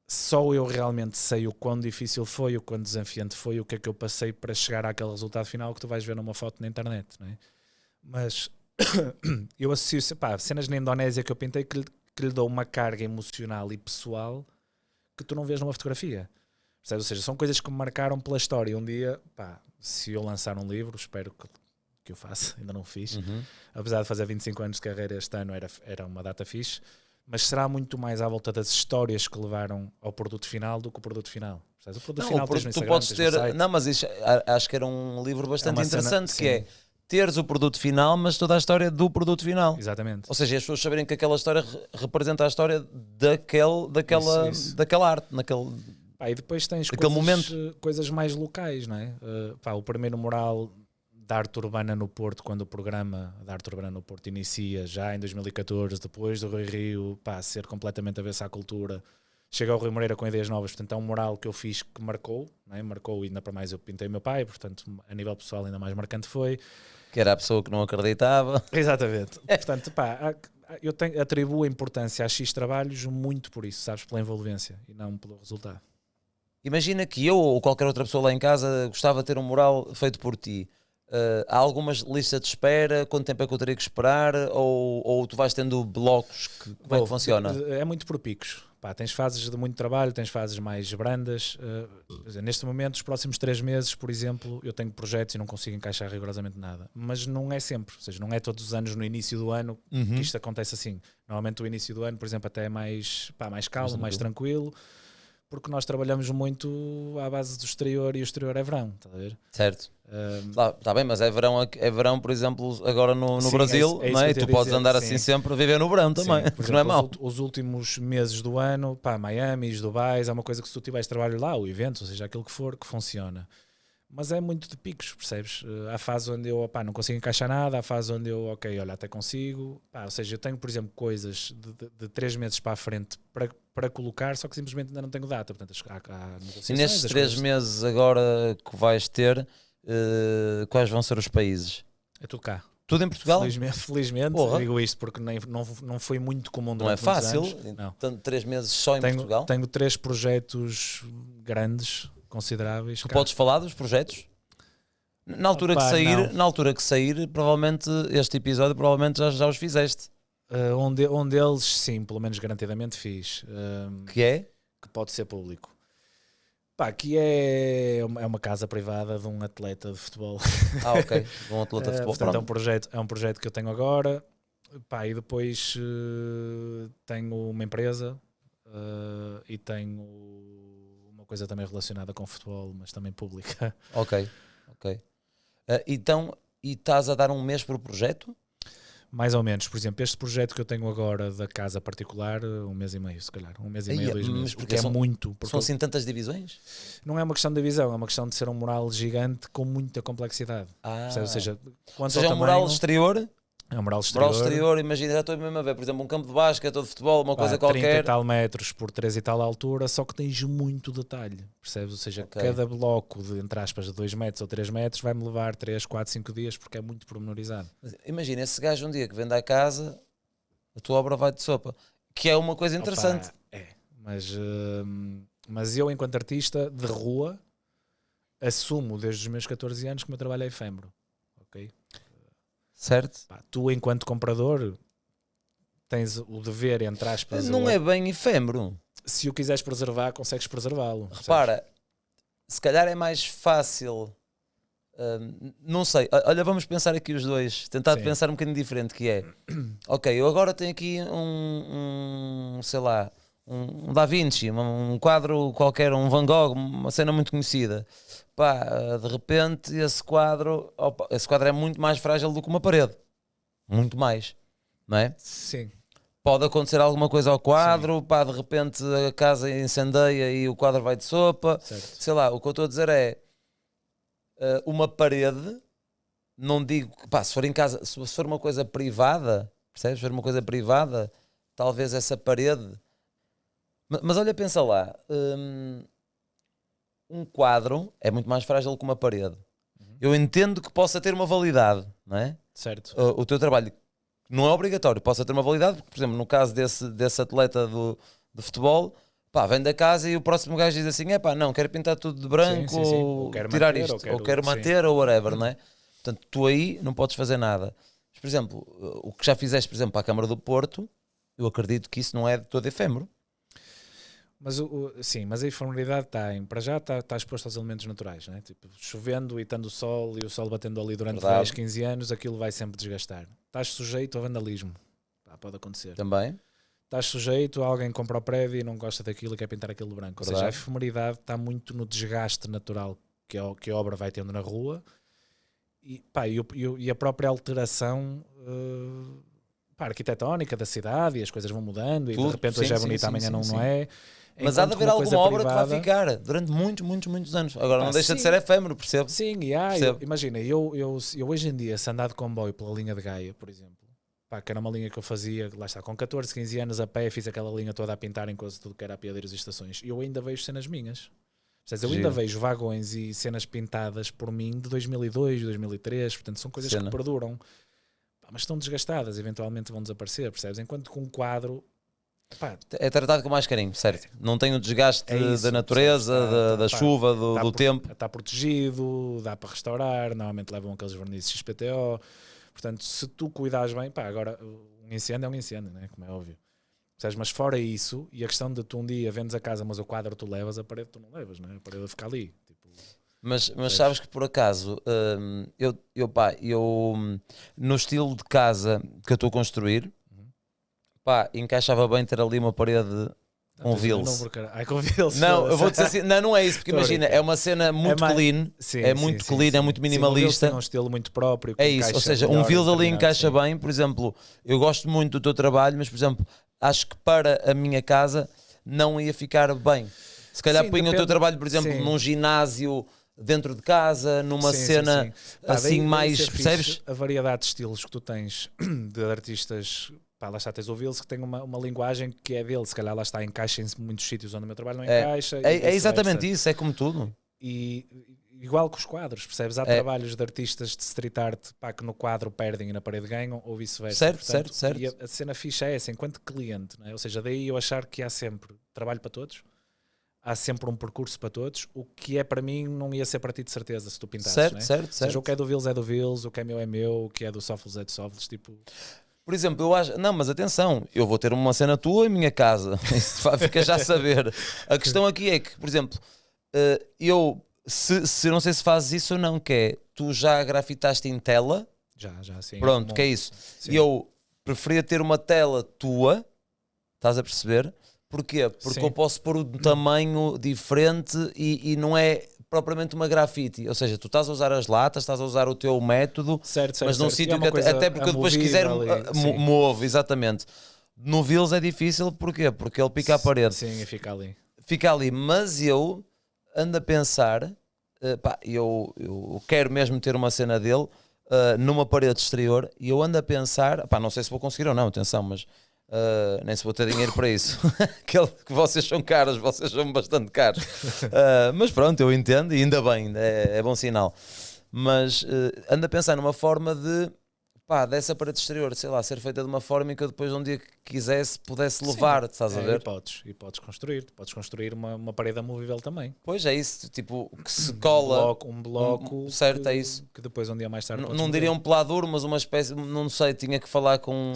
só eu realmente sei o quão difícil foi, o quão desafiante foi, o que é que eu passei para chegar àquele resultado final que tu vais ver numa foto na internet, não é? Mas eu associo, pá, cenas na Indonésia que eu pintei que lhe dou uma carga emocional e pessoal que tu não vês numa fotografia. Percebes? Ou seja, são coisas que me marcaram pela história. Um dia, pá, se eu lançar um livro, espero que eu faça, ainda não fiz. Apesar de fazer 25 anos de carreira este ano, era uma data fixe. Mas será muito mais à volta das histórias que levaram ao produto final do que o produto final. Percebes? O produto final tens no Instagram, podes tens ter. no site. Não, mas isso, acho que era um livro bastante uma cena, interessante, que sim. é teres o produto final, mas toda a história do produto final. Exatamente. Ou seja, as pessoas saberem que aquela história representa a história daquela arte, Pá, e depois tens coisas mais locais, não é? Pá, o primeiro mural da arte urbana no Porto, quando o programa da arte urbana no Porto inicia, já em 2014, depois do Rui Rio, pá, ser completamente avesso à cultura, chega ao Rui Moreira com ideias novas, portanto é um mural que eu fiz que marcou, não é? Marcou, e ainda para mais eu pintei meu pai, portanto a nível pessoal ainda mais marcante foi. Que era a pessoa que não acreditava. Exatamente. Portanto, pá, eu atribuo a importância a X trabalhos muito por isso, sabes, pela envolvência e não pelo resultado. Imagina que eu ou qualquer outra pessoa lá em casa gostava de ter um mural feito por ti. Há algumas listas de espera? Quanto tempo é que eu teria que esperar? Ou tu vais tendo blocos? Como é que funciona? É muito por picos. Pá, tens fases de muito trabalho, tens fases mais brandas. Neste momento, os próximos 3 meses, por exemplo, eu tenho projetos e não consigo encaixar rigorosamente nada. Mas não é sempre. Ou seja, não é todos os anos no início do ano que isto acontece assim. Normalmente o início do ano, por exemplo, até é mais calmo, mais tranquilo. Porque nós trabalhamos muito à base do exterior e o exterior é verão, estás a ver? Certo. Está bem, mas é verão, por exemplo, agora no Sim, Brasil, é isso não é? que E eu tu ia podes dizer, andar sim. assim sempre a viver no verão também, Sim, por que não é exemplo, mau. os últimos meses do ano, pá, Miami, Dubai, é uma coisa que se tu tiveres trabalho lá, o evento, ou seja, aquilo que for, que funciona. Mas é muito de picos, percebes? Há fase onde eu não consigo encaixar nada, há fase onde eu, ok, olha, até consigo. Ou seja, eu tenho, por exemplo, coisas de 3 meses para a frente para colocar, só que simplesmente ainda não tenho data. Portanto, há negociações. E nestes 3 meses agora que vais ter, quais vão ser os países? É tudo cá. Tudo em Portugal? Felizmente digo isto porque não foi muito comum Não é durante fácil, muitos anos. então 3 meses só em Portugal? Tenho 3 projetos grandes, consideráveis. Tu podes falar dos projetos? Na altura que sair, provavelmente este episódio provavelmente já os fizeste. Um deles, sim, pelo menos garantidamente fiz. Que é? Que pode ser público. Pá, que é uma casa privada de um atleta de futebol. Ok. Um atleta de futebol. Portanto, é um projeto que eu tenho agora. Pá, e depois tenho uma empresa e tenho uma coisa também relacionada com futebol, mas também pública. Ok. Então, e estás a dar um mês por projeto? Mais ou menos. Por exemplo, este projeto que eu tenho agora da casa particular, 1 mês e meio, se calhar. 1 mês e meio, 2 meses. Porque é muito. São assim tantas divisões? Não é uma questão de divisão, é uma questão de ser um mural gigante com muita complexidade. Ou seja, é um mural exterior? É um mural exterior. Mural exterior, imagina, já estou mesmo a ver, por exemplo, um campo de basquete ou de futebol, uma coisa 30 qualquer. e tal metros por 3 e tal altura, só que tens muito detalhe, percebes? Ou seja, cada bloco de, entre aspas, de 2 metros ou 3 metros vai-me levar 3, 4, 5 dias porque é muito pormenorizado. Imagina, esse gajo um dia que vende à casa, a tua obra vai de sopa, que é uma coisa interessante. Mas eu, enquanto artista de rua, assumo desde os meus 14 anos que o meu trabalho é efêmero, ok? Certo? Tu, enquanto comprador, tens o dever, entre aspas... Não é bem efêmero. Se o quiseres preservar, consegues preservá-lo. Repara, se calhar é mais fácil... não sei, olha, vamos pensar aqui os dois, tentar pensar um bocadinho diferente, que é... Ok, eu agora tenho aqui sei lá, um Da Vinci, um quadro qualquer, um Van Gogh, uma cena muito conhecida. Pá, de repente esse quadro é muito mais frágil do que uma parede. Muito mais, não é? Sim. Pode acontecer alguma coisa ao quadro, pá, de repente a casa incendeia e o quadro vai de sopa. Certo. Sei lá, o que eu estou a dizer é uma parede, não digo que, pá, se for em casa, se for uma coisa privada, percebes? Se for uma coisa privada, talvez essa parede. Mas olha, pensa lá, um quadro é muito mais frágil que uma parede. Eu entendo que possa ter uma validade, não é? Certo. O teu trabalho não é obrigatório, possa ter uma validade, porque, por exemplo, no caso desse atleta de futebol, pá, vem da casa e o próximo gajo diz assim: é pá, não, quero pintar tudo de branco, Sim, sim, sim. ou Ou quero tirar manter, isto, ou ou quero sim. manter, ou whatever, não é? Portanto, tu aí não podes fazer nada. Mas, por exemplo, o que já fizeste, por exemplo, para a Câmara do Porto, eu acredito que isso não é de todo efêmero. Mas, sim, mas a informalidade para já está exposto aos elementos naturais, né? Tipo, chovendo e estando o sol e o sol batendo ali durante Verdade. 10, 15 anos, aquilo vai sempre desgastar. Estás sujeito a vandalismo. Pá, pode acontecer. Também. Estás sujeito a alguém que compra o prédio e não gosta daquilo e quer pintar aquilo de branco. Ou seja, a Verdade. efemeridade está muito no desgaste natural que a obra vai tendo na rua e, pá, e a própria alteração pá, arquitetónica da cidade, e as coisas vão mudando e Tudo, de repente sim, hoje é sim, bonito, sim, amanhã sim, não sim. é. Mas há de Enquanto haver uma coisa alguma obra privada, que vai ficar durante muitos, muitos, muitos anos. Agora não pá, deixa de sim. ser efêmero, percebo. Sim, Percebo. imagina, eu hoje em dia, se andar de comboio pela linha de Gaia, por exemplo, pá, que era uma linha que eu fazia, lá está, com 14, 15 anos a pé, fiz aquela linha toda a pintar em coisa tudo que era apiadeiros e estações, e eu ainda vejo cenas minhas. Eu ainda Giro. vejo vagões e cenas pintadas por mim de 2002, 2003, portanto são coisas Cena. que perduram, pá, mas estão desgastadas, eventualmente vão desaparecer, percebes? Enquanto que um quadro, pá, É tratado com mais carinho, certo? Não tem o desgaste é isso, da natureza, percebes? da Pá, chuva, do tempo. Está protegido, dá para restaurar, normalmente levam aqueles vernizes XPTO, portanto, se tu cuidares bem, pá, agora um incêndio é um incêndio, né? Como é óbvio. Percebes? Mas fora isso, e a questão de tu um dia vendes a casa, mas o quadro tu levas, a parede tu não levas, né? A parede fica ali. Tipo, Mas sabes que por acaso, no estilo de casa que eu estou a construir, pá, encaixava bem ter ali uma parede com Vils. Com Vils. Não, eu vou dizer assim, não é isso, porque Tô imagina, brincando. é uma cena muito mais- clean, Sim, é sim, muito sim, clean, sim. é muito Sim, o Vils minimalista. tem um estilo muito próprio. Que É isso, ou encaixa seja, um melhor em Vils ali determinados, encaixa sim. bem, por exemplo, eu gosto muito do teu trabalho, mas por exemplo, acho que para a minha casa não ia ficar bem. Se calhar Sim, punha o teu depende. trabalho, por exemplo, Sim. num ginásio dentro de casa, numa Sim, cena sim, sim. Pá, assim daí mais, ser percebes? fixe a variedade de estilos que tu tens de artistas. Pá, lá está, tens o Vils que tem uma linguagem que é dele, se calhar lá está, encaixa em muitos sítios onde o meu trabalho não encaixa. É exatamente isso, é como tudo. E igual com os quadros, percebes? Há trabalhos de artistas de street art, pá, que no quadro perdem e na parede ganham, ou vice-versa. Certo. E a cena fixa é essa, enquanto cliente, não é? Ou seja, daí eu achar que há sempre trabalho para todos, há sempre um percurso para todos, o que é para mim não ia ser para ti de certeza se tu pintasses, não é? Certo. Ou seja, o que é do Vils é do Vils, o que é meu, o que é do Sófilos é do Sófilos, tipo... Por exemplo, eu acho. Não, mas atenção, eu vou ter uma cena tua em minha casa. Isso fica já a saber. A questão aqui é que, por exemplo, se não sei se fazes isso ou não, que é tu já grafitaste em tela. Já, sim. Pronto, que é isso. Sim. E eu preferia ter uma tela tua, estás a perceber? Porquê? Porque Sim. eu posso pôr um tamanho diferente e não é propriamente uma grafite. Ou seja, tu estás a usar as latas, estás a usar o teu método, Certo, mas num certo. E sítio é uma que coisa até porque eu depois quiser amovível sim. movo, exatamente. No Vils é difícil, porquê? Porque ele pica a parede. Sim, e fica ali. Fica ali, mas eu ando a pensar, pá, eu quero mesmo ter uma cena dele numa parede exterior e eu ando a pensar, pá, não sei se vou conseguir ou não, atenção, mas nem se vou ter dinheiro para isso. Que vocês são caros, vocês são bastante caros. Mas pronto, eu entendo e ainda bem, é bom sinal. Mas ando a pensar numa forma de, pá, dessa parede exterior, sei lá, ser feita de uma forma em que eu depois um dia que quisesse pudesse levar, Sim. estás a ver? E podes construir uma parede amovível também. Pois é isso, tipo, que se cola. Um bloco certo, que, é isso. que depois um dia mais tarde Não diria um peladuro, mas uma espécie, não sei, tinha que falar com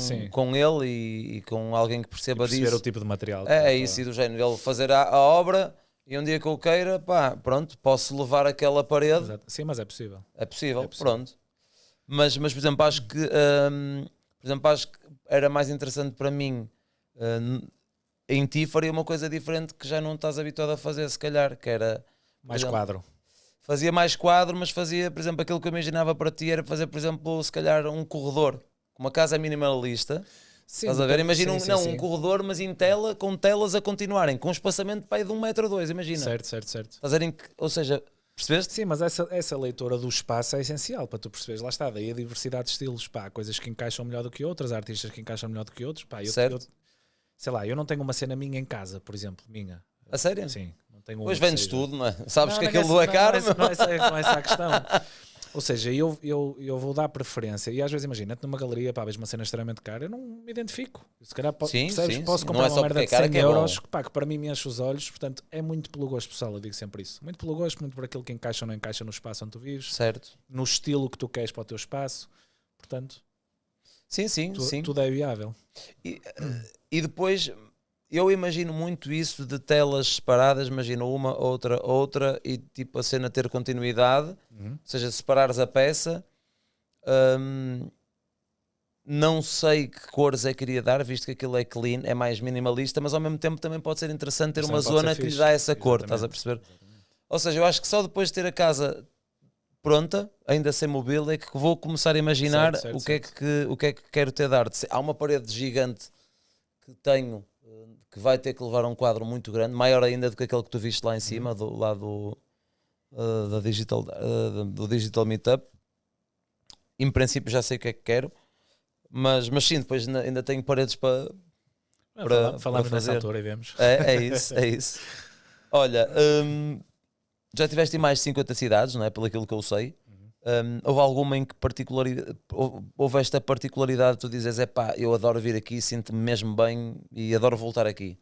ele e com alguém que perceba perceber disso. o tipo de material. É isso, e do género, ele fazer a obra e um dia que eu queira, pá, pronto, posso levar aquela parede. Exato. Sim, mas é possível. É possível, pronto. Mas por exemplo, acho que era mais interessante para mim em ti faria uma coisa diferente que já não estás habituado a fazer, se calhar, que era... Mais exemplo, quadro. Fazia mais quadro, mas fazia, por exemplo, aquilo que eu imaginava para ti era fazer, por exemplo, se calhar um corredor, uma casa minimalista. Sim, Estás a ver? Imagina sim. um corredor, mas em tela, com telas a continuarem, com um espaçamento de 1,2 m, imagina. Certo. Estás a ver ou seja, percebeste? Sim, mas essa leitura do espaço é essencial para tu perceberes. Lá está, daí a diversidade de estilos. Pá, há coisas que encaixam melhor do que outras, há artistas que encaixam melhor do que outros. Pá, sei lá, eu não tenho uma cena minha em casa, por exemplo, minha. A sério? Sim, não tenho Pois uma que vendes seja. tudo, não é? Sabes Não, que não aquilo é caro, meu. não é essa a questão. Ou seja, eu vou dar preferência e às vezes imagina-te numa galeria, pá, vês uma cena extremamente cara, eu não me identifico. Se calhar posso comprar não é uma só merda porque é de cara 100 que é bom. euros pá, que para mim me enche os olhos, portanto é muito pelo gosto pessoal, eu digo sempre isso. Muito pelo gosto, muito por aquilo que encaixa ou não encaixa no espaço onde tu vives, Certo. no estilo que tu queres para o teu espaço, portanto Sim. tudo é viável. E depois, eu imagino muito isso de telas separadas, imagino uma, outra, e tipo a cena ter continuidade, ou seja, separares a peça. Não sei que cores é que queria dar, visto que aquilo é clean, é mais minimalista, mas ao mesmo tempo também pode ser interessante ter uma zona que lhe dá essa cor, estás a perceber? Ou seja, eu acho que só depois de ter a casa pronta, ainda sem mobília, é que vou começar a imaginar o que é que quero ter de arte. Há uma parede gigante que tenho, que vai ter que levar um quadro muito grande, maior ainda do que aquele que tu viste lá em cima, do lado do Digital Meetup. Em princípio já sei o que é que quero, mas sim, depois ainda tenho paredes para Falamos fazer. nessa altura e vemos. É isso. Olha, já tiveste em mais de 50 cidades, não é? Pelo aquilo que eu sei. Houve alguma em que houve esta particularidade de tu dizes, eu adoro vir aqui, sinto-me mesmo bem e adoro voltar aqui?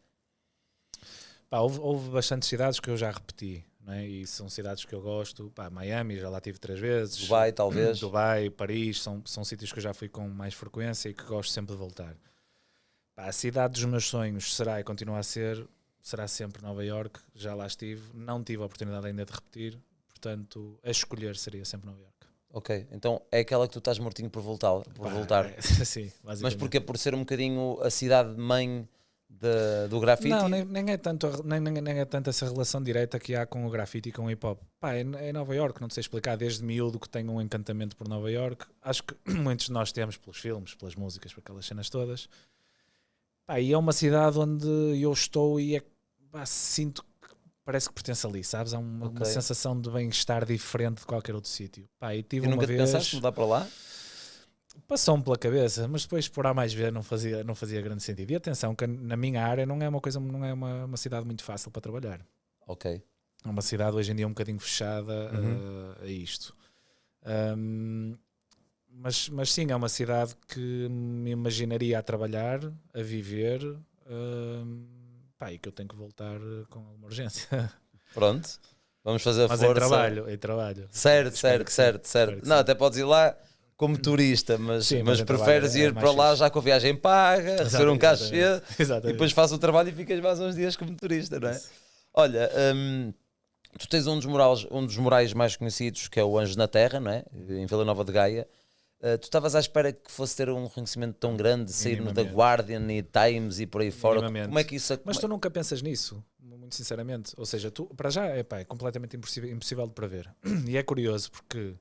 Pá, houve bastantes cidades que eu já repeti, não é? E são cidades que eu gosto. Pá, Miami já lá tive 3 vezes. Dubai, talvez. Dubai, Paris, são sítios que eu já fui com mais frequência e que gosto sempre de voltar. Pá, a cidade dos meus sonhos será e continua a ser, será sempre Nova York. Já lá estive, não tive a oportunidade ainda de repetir, portanto, a escolher seria sempre Nova York. Ok, então é aquela que tu estás mortinho por voltar. Sim, basicamente. Mas porque por ser um bocadinho a cidade-mãe do grafite? Não, nem é tanto essa relação direta que há com o grafite e com o hip hop. Pá, é Nova York, não te sei explicar, desde miúdo que tenho um encantamento por Nova York. Acho que muitos de nós temos pelos filmes, pelas músicas, por aquelas cenas todas. Pá, e é uma cidade onde eu estou e sinto que parece que pertence ali, sabes? Há uma sensação de bem-estar diferente de qualquer outro sítio. Pá, e nunca te pensaste mudar para lá? Passou-me pela cabeça, mas depois por A mais B não fazia grande sentido. E atenção, que na minha área não é uma cidade muito fácil para trabalhar. Ok. É uma cidade hoje em dia um bocadinho fechada a isto. Mas sim, é uma cidade que me imaginaria a trabalhar, a viver, e que eu tenho que voltar com alguma urgência. Pronto, vamos fazer a mas força. Em trabalho. Certo. Não, até podes ir lá como turista, mas preferes ir para lá já com a viagem paga, receber um cachê e depois fazes o trabalho e ficas mais uns dias como turista, não é? Isso. Olha, tu tens um dos murais mais conhecidos, que é o Anjo na Terra, não é? Em Vila Nova de Gaia. Tu estavas à espera que fosse ter um reconhecimento tão grande, sair no The Guardian e Times e por aí fora? Como é que isso... Mas tu nunca pensas nisso, muito sinceramente. Ou seja, tu, para já, é completamente impossível de prever. E é curioso porque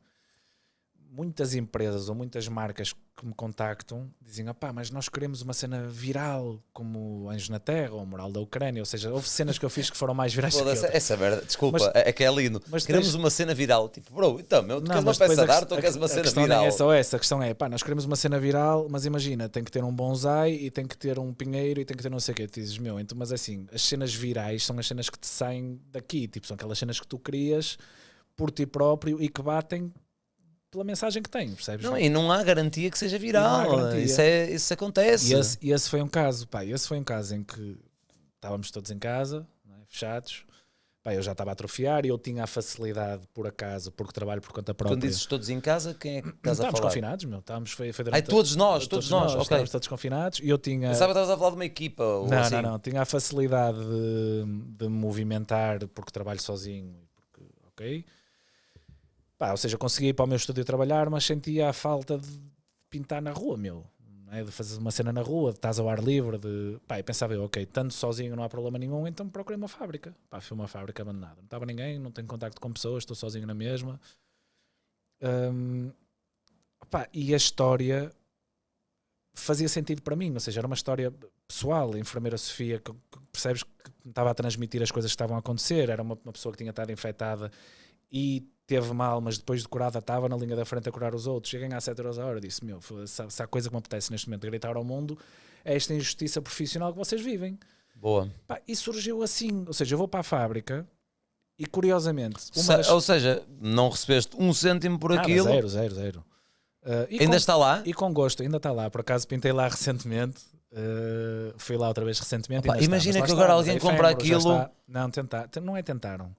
muitas empresas ou muitas marcas que me contactam dizem, mas nós queremos uma cena viral como Anjos na Terra ou Moral da Ucrânia, ou seja, houve cenas que eu fiz que foram mais virais do que outras. Essa merda, desculpa, é que é lindo. Mas queremos uma cena viral, tipo, bro, então, tu queres uma peça de arte ou queres uma cena viral? Não é só essa, a questão é, nós queremos uma cena viral, mas imagina, tem que ter um bonsai e tem que ter um pinheiro e tem que ter não sei o quê. Tu dizes, então, mas assim, as cenas virais são as cenas que te saem daqui, tipo, são aquelas cenas que tu crias por ti próprio e que batem pela mensagem que tem, percebes? Não, e não há garantia que seja viral, isso acontece. E esse foi um caso, em que estávamos todos em casa, fechados, eu já estava a atrofiar e eu tinha a facilidade, por acaso, porque trabalho por conta própria. Quando dizes todos em casa, quem é que estás a falar? Estávamos confinados, foi todos nós, ok. Estávamos todos confinados e eu tinha... Pensava que estavas a falar de uma equipa ou assim. Não, tinha a facilidade de me movimentar porque trabalho sozinho, ok? Ou seja, consegui ir para o meu estúdio trabalhar, mas sentia a falta de pintar na rua, não é? De fazer uma cena na rua, de estás ao ar livre, de pá, e pensava eu, ok, tanto sozinho não há problema nenhum, então procurei uma fábrica. Pá, fui uma fábrica abandonada, não estava ninguém, não tenho contacto com pessoas, estou sozinho na mesma. Pá, e a história fazia sentido para mim, ou seja, era uma história pessoal. A enfermeira Sofia, que percebes que me estava a transmitir as coisas que estavam a acontecer, era uma pessoa que tinha estado infectada e teve mal, mas depois de curada estava na linha da frente a curar os outros, e a ganhar 7 euros a hora. Disse, meu, se há coisa que me apetece neste momento de gritar ao mundo, é esta injustiça profissional que vocês vivem. Boa. Pá, e surgiu assim, ou seja, eu vou para a fábrica e curiosamente... Ou seja, não recebeste 1 cêntimo por aquilo. Zero. Ainda está lá? E com gosto, ainda está lá. Por acaso pintei lá recentemente. Fui lá outra vez recentemente. Opa, imagina que agora alguém compra aquilo. Não, não é tentaram.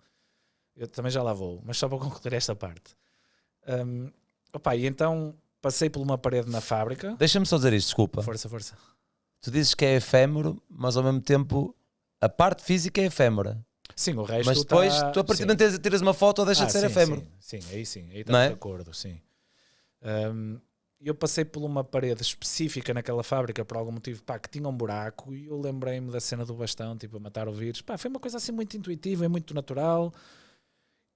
Eu também já lá vou, mas só para concluir esta parte. Opa, e então passei por uma parede na fábrica. Deixa-me só dizer isto, desculpa. Força. Tu dizes que é efêmero, mas ao mesmo tempo a parte física é efêmera. Sim, o resto. Mas depois tu a partir de momento tiras uma foto ou deixa de ser efêmero. Sim, aí estamos de acordo, sim. Eu passei por uma parede específica naquela fábrica por algum motivo, pá, que tinha um buraco, e eu lembrei-me da cena do bastão, tipo, a matar o vírus. Pá, foi uma coisa assim muito intuitiva e muito natural.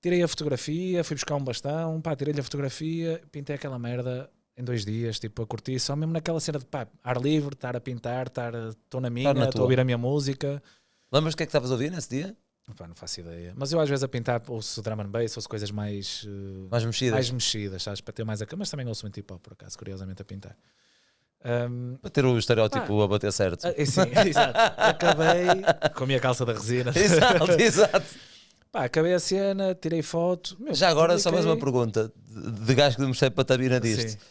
Tirei a fotografia, fui buscar um bastão, pá, tirei-lhe a fotografia, pintei aquela merda em 2 dias, tipo, a curtir, só mesmo naquela cena de, pá, ar livre, estar a pintar, estou na minha, estou a ouvir a minha música. Lembras do que é que estavas a ouvir nesse dia? Pá, não faço ideia. Mas eu às vezes a pintar ouço drum and bass, ouço coisas mais mexidas, sabes? Para ter mais mas também ouço muito hip hop, por acaso, curiosamente, a pintar. Para ter o estereótipo a bater certo. Sim, exato. Acabei com a minha calça da resina. Exato. Pá, acabei a cena, tirei foto. Já agora, só mais uma pergunta de gajo que demonstrei para a tabina disto.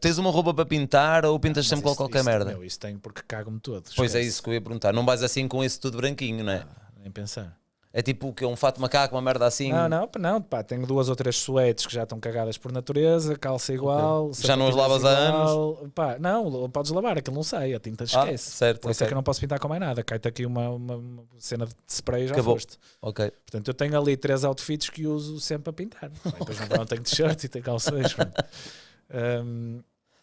Tens uma roupa para pintar ou pintas sempre com qualquer merda? Meu, isso tenho porque cago-me todo. Pois é isso que eu ia perguntar. Não vais assim com isso tudo branquinho, não é? Nem pensar. É tipo o que? Um fato macaco, uma merda assim? Não, pá, tenho 2 ou 3 suetes que já estão cagadas por natureza, calça igual. Okay. Já não as lavas há anos? Pá, não, podes lavar, aquilo não sai, a tinta esquece. Certo, por isso é que eu não posso pintar com mais nada. Cai-te aqui uma cena de spray e já foste. Ok. Portanto, eu tenho ali 3 outfits que uso sempre a pintar. Depois no verão tenho t-shirt e tenho calções.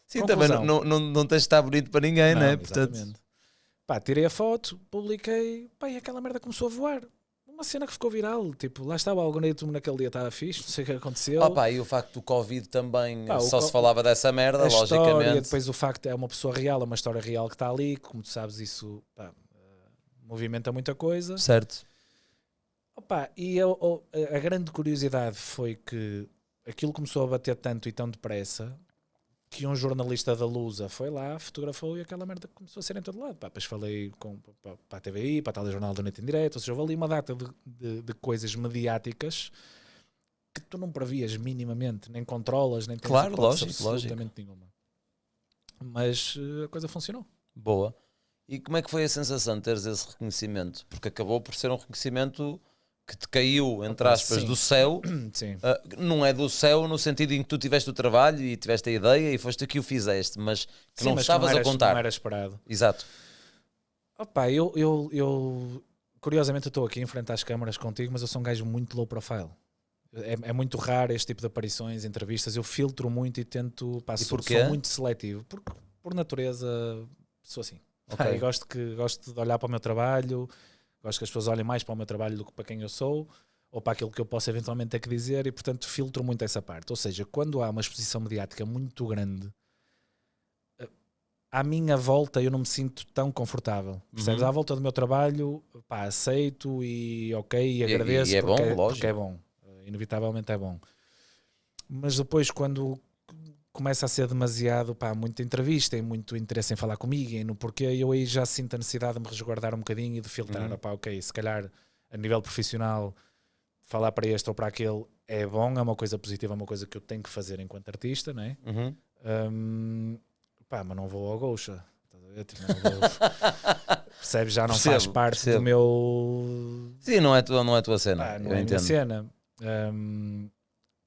Sim, também não tens de estar bonito para ninguém, não é? Portanto, pá, tirei a foto, publiquei, pá, e aquela merda começou a voar. Uma cena que ficou viral, tipo, lá estava o algoritmo naquele dia, estava fixe, não sei o que aconteceu. E o facto do Covid também, se falava dessa merda, logicamente. História, depois o facto é uma pessoa real, é uma história real que está ali, como tu sabes, isso movimenta muita coisa. Certo. E a grande curiosidade foi que aquilo começou a bater tanto e tão depressa que um jornalista da Lusa foi lá, fotografou e aquela merda começou a ser em todo lado. Depois falei para a TVI, para a Telejornal da Noite em Direto, ou seja, houve ali uma data de coisas mediáticas que tu não previas minimamente, nem controlas, nem tens absolutamente nenhuma. Mas a coisa funcionou. Boa. E como é que foi a sensação de teres esse reconhecimento? Porque acabou por ser um reconhecimento que te caiu, entre aspas, do céu. Sim. Não é do céu no sentido em que tu tiveste o trabalho e tiveste a ideia e foste tu que o fizeste, mas que não estavas a contar. Não era esperado. Exato. Eu curiosamente estou aqui em frente às câmaras contigo, mas eu sou um gajo muito low profile. É muito raro este tipo de aparições, entrevistas. Eu filtro muito e tento... sou muito seletivo. Porque, por natureza, sou assim. Okay. Gosto de olhar para o meu trabalho... Gosto que as pessoas olhem mais para o meu trabalho do que para quem eu sou ou para aquilo que eu posso eventualmente ter que dizer e, portanto, filtro muito essa parte. Ou seja, quando há uma exposição mediática muito grande, à minha volta eu não me sinto tão confortável. Percebes? À volta do meu trabalho, aceito e e agradeço. E é porque, bom, lógico. Porque é bom. Inevitavelmente é bom. Mas depois, quando começa a ser demasiado, muita entrevista e muito interesse em falar comigo e no porquê, eu aí já sinto a necessidade de me resguardar um bocadinho e de filtrar. Se calhar a nível profissional falar para este ou para aquele é bom, é uma coisa positiva, é uma coisa que eu tenho que fazer enquanto artista, não é? Mas não vou ao Goucha. Percebes? Já não faz parte do meu... Sim, não é a tua cena. Não é a minha cena.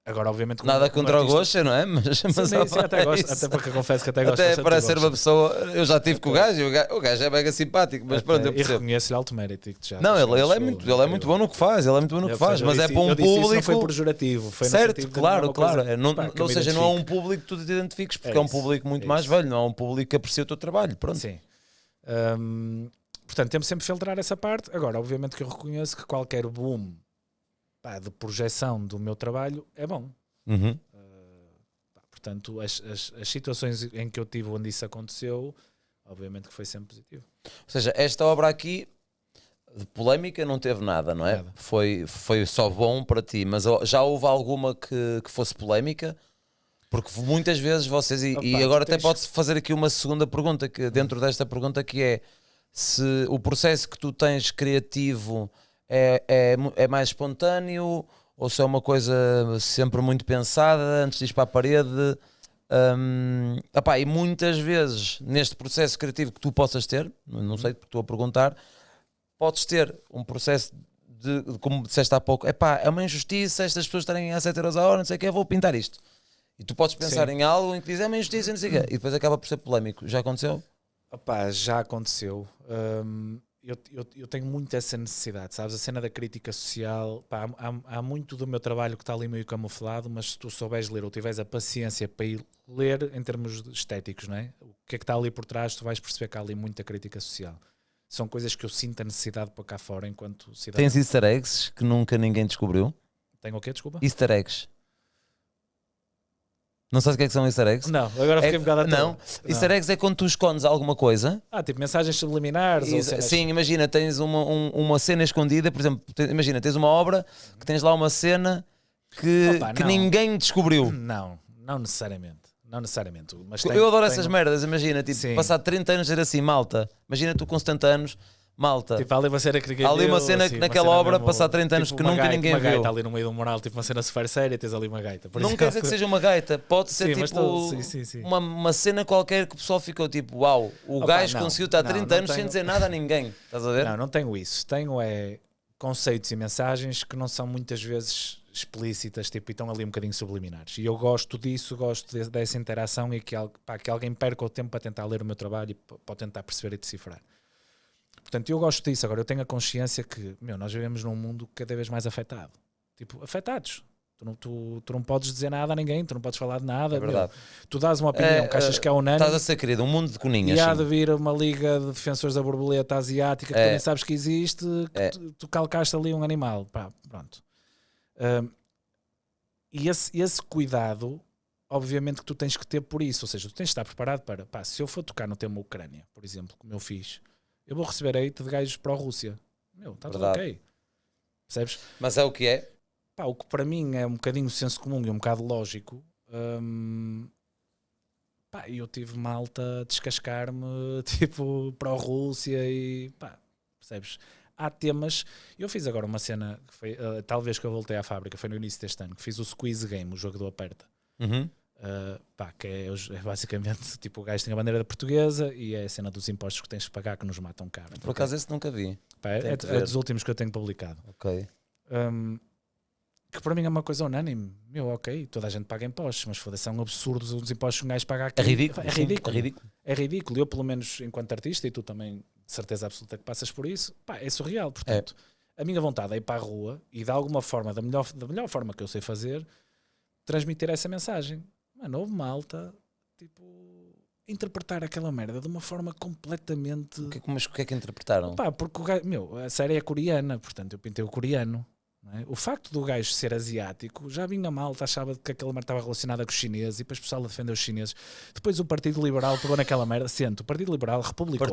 Agora, obviamente, Nada contra o Gosha, não é? Mas sim, até gosto, até porque confesso que até gosto. Até parece ser uma pessoa. Eu já tive com o gajo, o gajo é mega simpático, mas pronto, eu percebo. E reconheço-lhe alto mérito. Já, não, ele é muito bom no que faz, mas é para um público. Isso não foi pejorativo, foi certo, claro. Ou seja, não é um identifique. público que tu te identifiques, porque é um público muito mais velho, não é um público que aprecia o teu trabalho. Pronto. Sim. Portanto, temos sempre de filtrar essa parte. Agora, obviamente que eu reconheço que qualquer boom de projeção do meu trabalho é bom. Uhum. Portanto, as situações em que eu tive onde isso aconteceu, obviamente que foi sempre positivo. Ou seja, esta obra aqui de polémica não teve nada, não é? Nada. Foi só bom para ti, mas já houve alguma que fosse polémica? Porque muitas vezes vocês, e agora até pode-se fazer aqui uma segunda pergunta, que dentro desta pergunta, que é se o processo que tu tens criativo é mais espontâneo ou se é uma coisa sempre muito pensada antes de ir para a parede. E muitas vezes neste processo criativo que tu possas ter, não sei porque estou a perguntar, podes ter um processo de como disseste há pouco, é uma injustiça estas pessoas estarem a 7 euros a hora, não sei o que, eu vou pintar isto. E tu podes pensar em algo em que diz é uma injustiça, não sei o quê, e depois acaba por ser polémico. Já aconteceu? Já aconteceu. Eu tenho muito essa necessidade, sabes? A cena da crítica social, há muito do meu trabalho que está ali meio camuflado, mas se tu souberes ler ou tiveres a paciência para ir ler em termos estéticos, não é? O que é que está ali por trás, tu vais perceber que há ali muita crítica social. São coisas que eu sinto a necessidade de pôr cá fora enquanto cidadão. Tens easter eggs que nunca ninguém descobriu? Tenho o quê? Desculpa? Easter eggs. Não sabes o que é que são easter eggs? Não, agora fiquei um bocado à toa. Não, easter eggs é quando tu escondes alguma coisa. Tipo mensagens subliminares. Ou cenas... Sim, imagina, tens uma cena escondida, por exemplo, imagina, tens uma obra que tens lá uma cena que ninguém descobriu. Não necessariamente. Não necessariamente. Mas eu adoro essas merdas, imagina, tipo, passar 30 anos dizer assim, malta, imagina tu com 70 anos, malta. Tipo, há ali uma cena que ninguém há ali uma cena que naquela obra mesmo, passar 30 anos tipo que nunca ninguém viu. Uma gaita ali no meio do mural, tipo uma cena super séria, tens ali uma gaita. Não quer dizer que seja uma gaita, pode ser tipo uma cena qualquer que o pessoal ficou tipo, uau, o gajo conseguiu estar 30 anos sem dizer nada a ninguém. Estás a ver? Não tenho isso. Tenho conceitos e mensagens que não são muitas vezes explícitas, tipo, e estão ali um bocadinho subliminares. E eu gosto disso, gosto dessa interação e que alguém perca o tempo para tentar ler o meu trabalho e para tentar perceber e decifrar. Portanto, eu gosto disso. Agora, eu tenho a consciência que, nós vivemos num mundo cada vez mais afetado. Tipo, afetados. Tu não podes dizer nada a ninguém, tu não podes falar de nada. É verdade. Tu dás uma opinião que achas que é unânime. Estás a ser querido, um mundo de coninhas. E há de vir uma liga de defensores da borboleta asiática que tu nem sabes que existe, que tu calcaste ali um animal. Pronto. E esse cuidado, obviamente que tu tens que ter por isso. Ou seja, tu tens de estar preparado para, se eu for tocar no tema Ucrânia, por exemplo, como eu fiz, eu vou receber hate de gajos pró-Rússia. Está tudo ok. Percebes? Mas é o que é? O que para mim é um bocadinho senso comum e um bocado lógico. Eu tive malta a descascar-me, tipo, pró-Rússia e percebes? Há temas. Eu fiz agora uma cena que foi, talvez que eu voltei à fábrica, foi no início deste ano, que fiz o Squeeze Game, o jogo do aperta. Uhum. Que é basicamente tipo, o gajo tem a bandeira portuguesa e é a cena dos impostos que tens de pagar que nos matam caro. Por acaso esse nunca vi. É dos últimos que eu tenho publicado. Ok. Que para mim é uma coisa unânime. Ok, toda a gente paga impostos, mas foda-se, é um absurdo os impostos que um gajo paga aqui. É ridículo. É ridículo. Eu, pelo menos, enquanto artista, e tu também, de certeza absoluta que passas por isso, é surreal. Portanto, a minha vontade é ir para a rua e, de alguma forma, da melhor forma que eu sei fazer, transmitir essa mensagem. Mano, houve malta, tipo, interpretar aquela merda de uma forma completamente... Mas o que é que interpretaram? Porque o gajo, a série é coreana, portanto eu pintei o coreano. Não é? O facto do gajo ser asiático, já vinha malta, achava que aquela merda estava relacionada com os chineses e depois o pessoal defendeu os chineses. Depois o Partido Liberal pegou naquela merda. O Partido Liberal republicou. O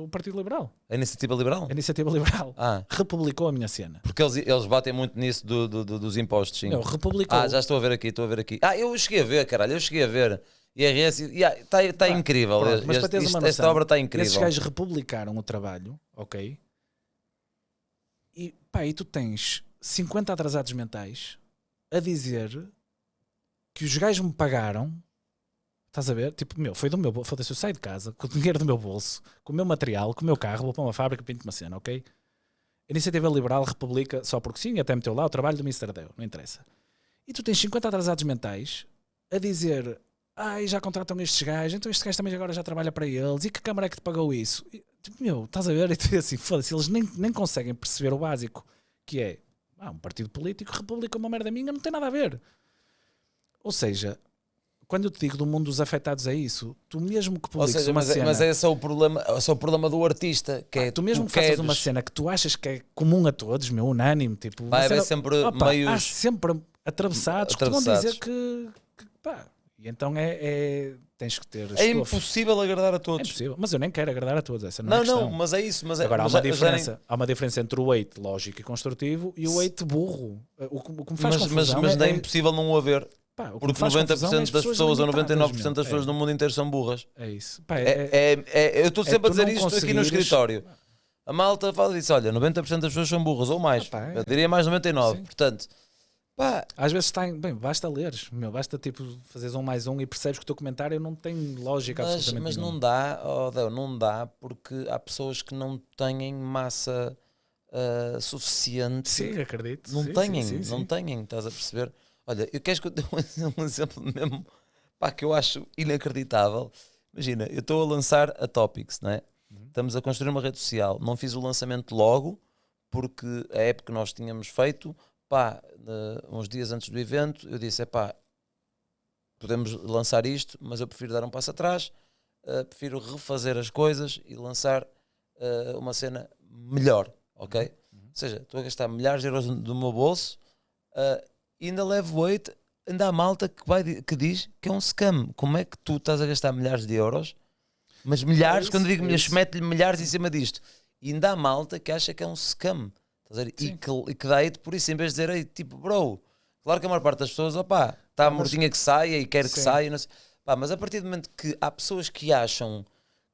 Partido Liberal. A Iniciativa Liberal? A Iniciativa Liberal. Republicou a minha cena. Porque eles batem muito nisso dos impostos, sim. Republicou. Já estou a ver aqui. Eu cheguei a ver, caralho, IRS, está incrível. Pronto, mas para teres uma noção, esta obra está incrível. Esses gajos republicaram o trabalho, ok? E tu tens 50 atrasados mentais a dizer que os gajos me pagaram, estás a ver? Tipo, foi do meu bolso, foda-se, eu saio de casa com o dinheiro do meu bolso, com o meu material, com o meu carro, vou para uma fábrica, pinto uma cena, ok? A Iniciativa Liberal republica, só porque sim, até meteu lá o trabalho do Mr. Deo, não interessa. E tu tens 50 atrasados mentais a dizer, ai, já contratam estes gajos, então este gajo também agora já trabalha para eles, e que câmara é que te pagou isso? E, tipo, meu, estás a ver? E tu é assim, foda-se, eles nem conseguem perceber o básico, que é, um partido político, República é uma merda minha, não tem nada a ver. Ou seja, quando eu te digo do mundo dos afetados é isso, tu mesmo que publiques uma cena... Mas esse é o problema do artista, que é tu mesmo que faças uma cena que tu achas que é comum a todos, meu, unânime, tipo... Vai haver sempre meios... Há sempre atravessados que te vão dizer que pá, e então tens que ter... É impossível agradar a todos. É impossível, mas eu nem quero agradar a todos, essa não é a questão. Não, mas é isso. Mas agora, mas há uma diferença entre o hate lógico e construtivo e o hate burro. O que me faz confusão mas não é impossível não o haver. Pá, porque 90% das pessoas ou 99% das pessoas no mundo inteiro são burras. É isso. Pá, eu estou sempre a dizer isto aqui no escritório. A malta fala disso, olha, 90% das pessoas são burras ou mais. Eu diria mais 99%. Sim. Portanto, pá. Às vezes basta leres, basta tipo fazeres 1 mais 1 e percebes que o teu comentário não tem lógica absolutamente Mas nenhuma. Não dá porque há pessoas que não têm massa suficiente. Sim, acredito. Não têm, estás a perceber? Olha, eu quero que eu dê um exemplo mesmo, pá, que eu acho inacreditável. Imagina, eu estou a lançar a Topics, não é? Estamos a construir uma rede social. Não fiz o lançamento logo, porque a época que nós tínhamos feito, pá, uns dias antes do evento, eu disse, podemos lançar isto, mas eu prefiro dar um passo atrás, prefiro refazer as coisas e lançar uma cena melhor, ok? Ou seja, estou a gastar milhares de euros do meu bolso, e ainda levo weight, ainda há malta que diz que é um scam. Como é que tu estás a gastar milhares de euros, mas milhares, quando digo milhares, mete-lhe milhares em cima disto, e ainda há malta que acha que é um scam, estás a ver? E que dá hate por isso, em vez de dizer, tipo, bro, claro que a maior parte das pessoas, está mortinha que saia e quer que saia, não sei. Mas a partir do momento que há pessoas que acham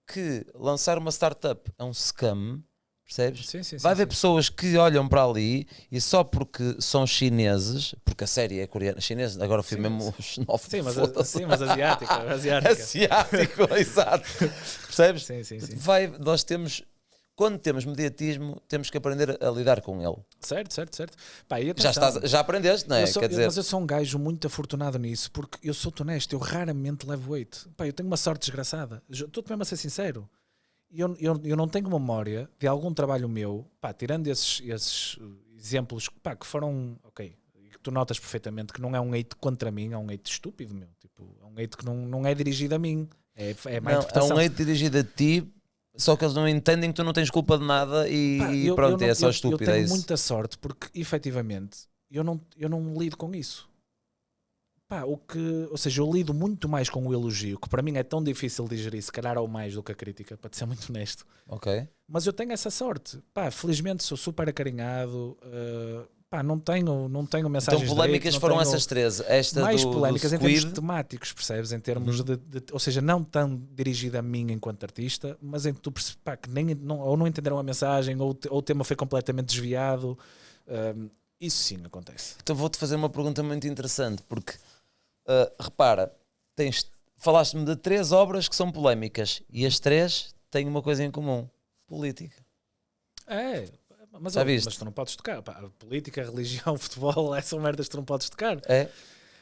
que lançar uma startup é um scam, percebes? Vai haver pessoas que olham para ali e só porque são chineses, porque a série é coreana, chinês, agora fui mesmo xenófobo. Mas asiático. Asiático, exato. Percebes? Sim. Nós temos, quando temos mediatismo, temos que aprender a lidar com ele. Certo. Pá, já aprendeste, não é? Mas eu sou um gajo muito afortunado nisso, porque eu sou-te honesto, eu raramente levo weight. Pá, eu tenho uma sorte desgraçada. Estou-te mesmo a ser sincero. Eu não tenho memória de algum trabalho meu, pá, tirando esses exemplos, pá, que foram, ok, que tu notas perfeitamente que não é um hate contra mim, é um hate estúpido, meu. Tipo, é um hate que não é dirigido a mim. É má interpretação. É um hate dirigido a ti, só que eles não entendem que tu não tens culpa de nada e pronto, é só estúpido. Eu tenho muita sorte porque, efetivamente, eu não lido com isso. Pá, ou seja, eu lido muito mais com o elogio, que para mim é tão difícil de digerir, se calhar ou mais do que a crítica, para te ser muito honesto. Ok. Mas eu tenho essa sorte. Pá, felizmente sou super acarinhado. Pá, não tenho mensagens. Então polémicas foram essas 13. Esta mais do polémicas do em termos temáticos, percebes? Em termos ou seja, não tão dirigida a mim enquanto artista, mas em que tu percebes, pá, que ou não entenderam a mensagem, ou o tema foi completamente desviado. Isso sim acontece. Então vou-te fazer uma pergunta muito interessante, porque repara, falaste-me de 3 obras que são polémicas e as 3 têm uma coisa em comum: política. Mas tu não podes tocar. Pá, política, religião, futebol, são merdas que tu não podes tocar.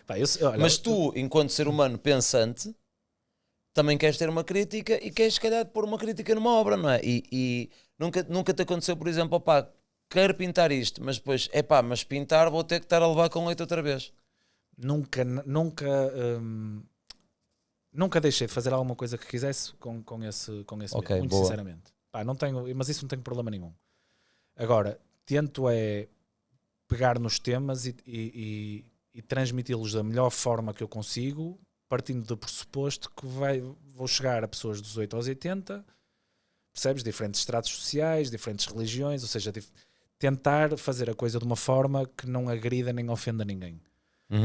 Pá, olha, mas tu, enquanto ser humano pensante, também queres ter uma crítica e queres, se calhar, pôr uma crítica numa obra, não é? E nunca te aconteceu, por exemplo, quero pintar isto, mas depois, mas pintar vou ter que estar a levar com leite outra vez. Nunca deixei de fazer alguma coisa que quisesse com esse okay, medo, muito sinceramente. Pá, mas isso não tenho problema nenhum. Agora, tento pegar nos temas e transmiti-los da melhor forma que eu consigo, partindo do pressuposto que vou chegar a pessoas dos 8 aos 80, percebes? Diferentes estratos sociais, diferentes religiões, ou seja, tentar fazer a coisa de uma forma que não agrida nem ofenda ninguém.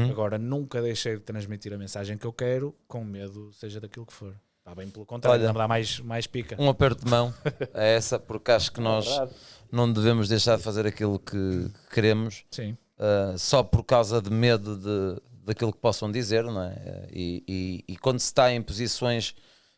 Agora, nunca deixei de transmitir a mensagem que eu quero, com medo, seja daquilo que for. Está bem, pelo contrário, não me dá mais pica. Um aperto de mão é essa, porque acho que nós não devemos deixar de fazer aquilo que queremos. Sim. Só por causa de medo daquilo que possam dizer, não é? E quando se está em posições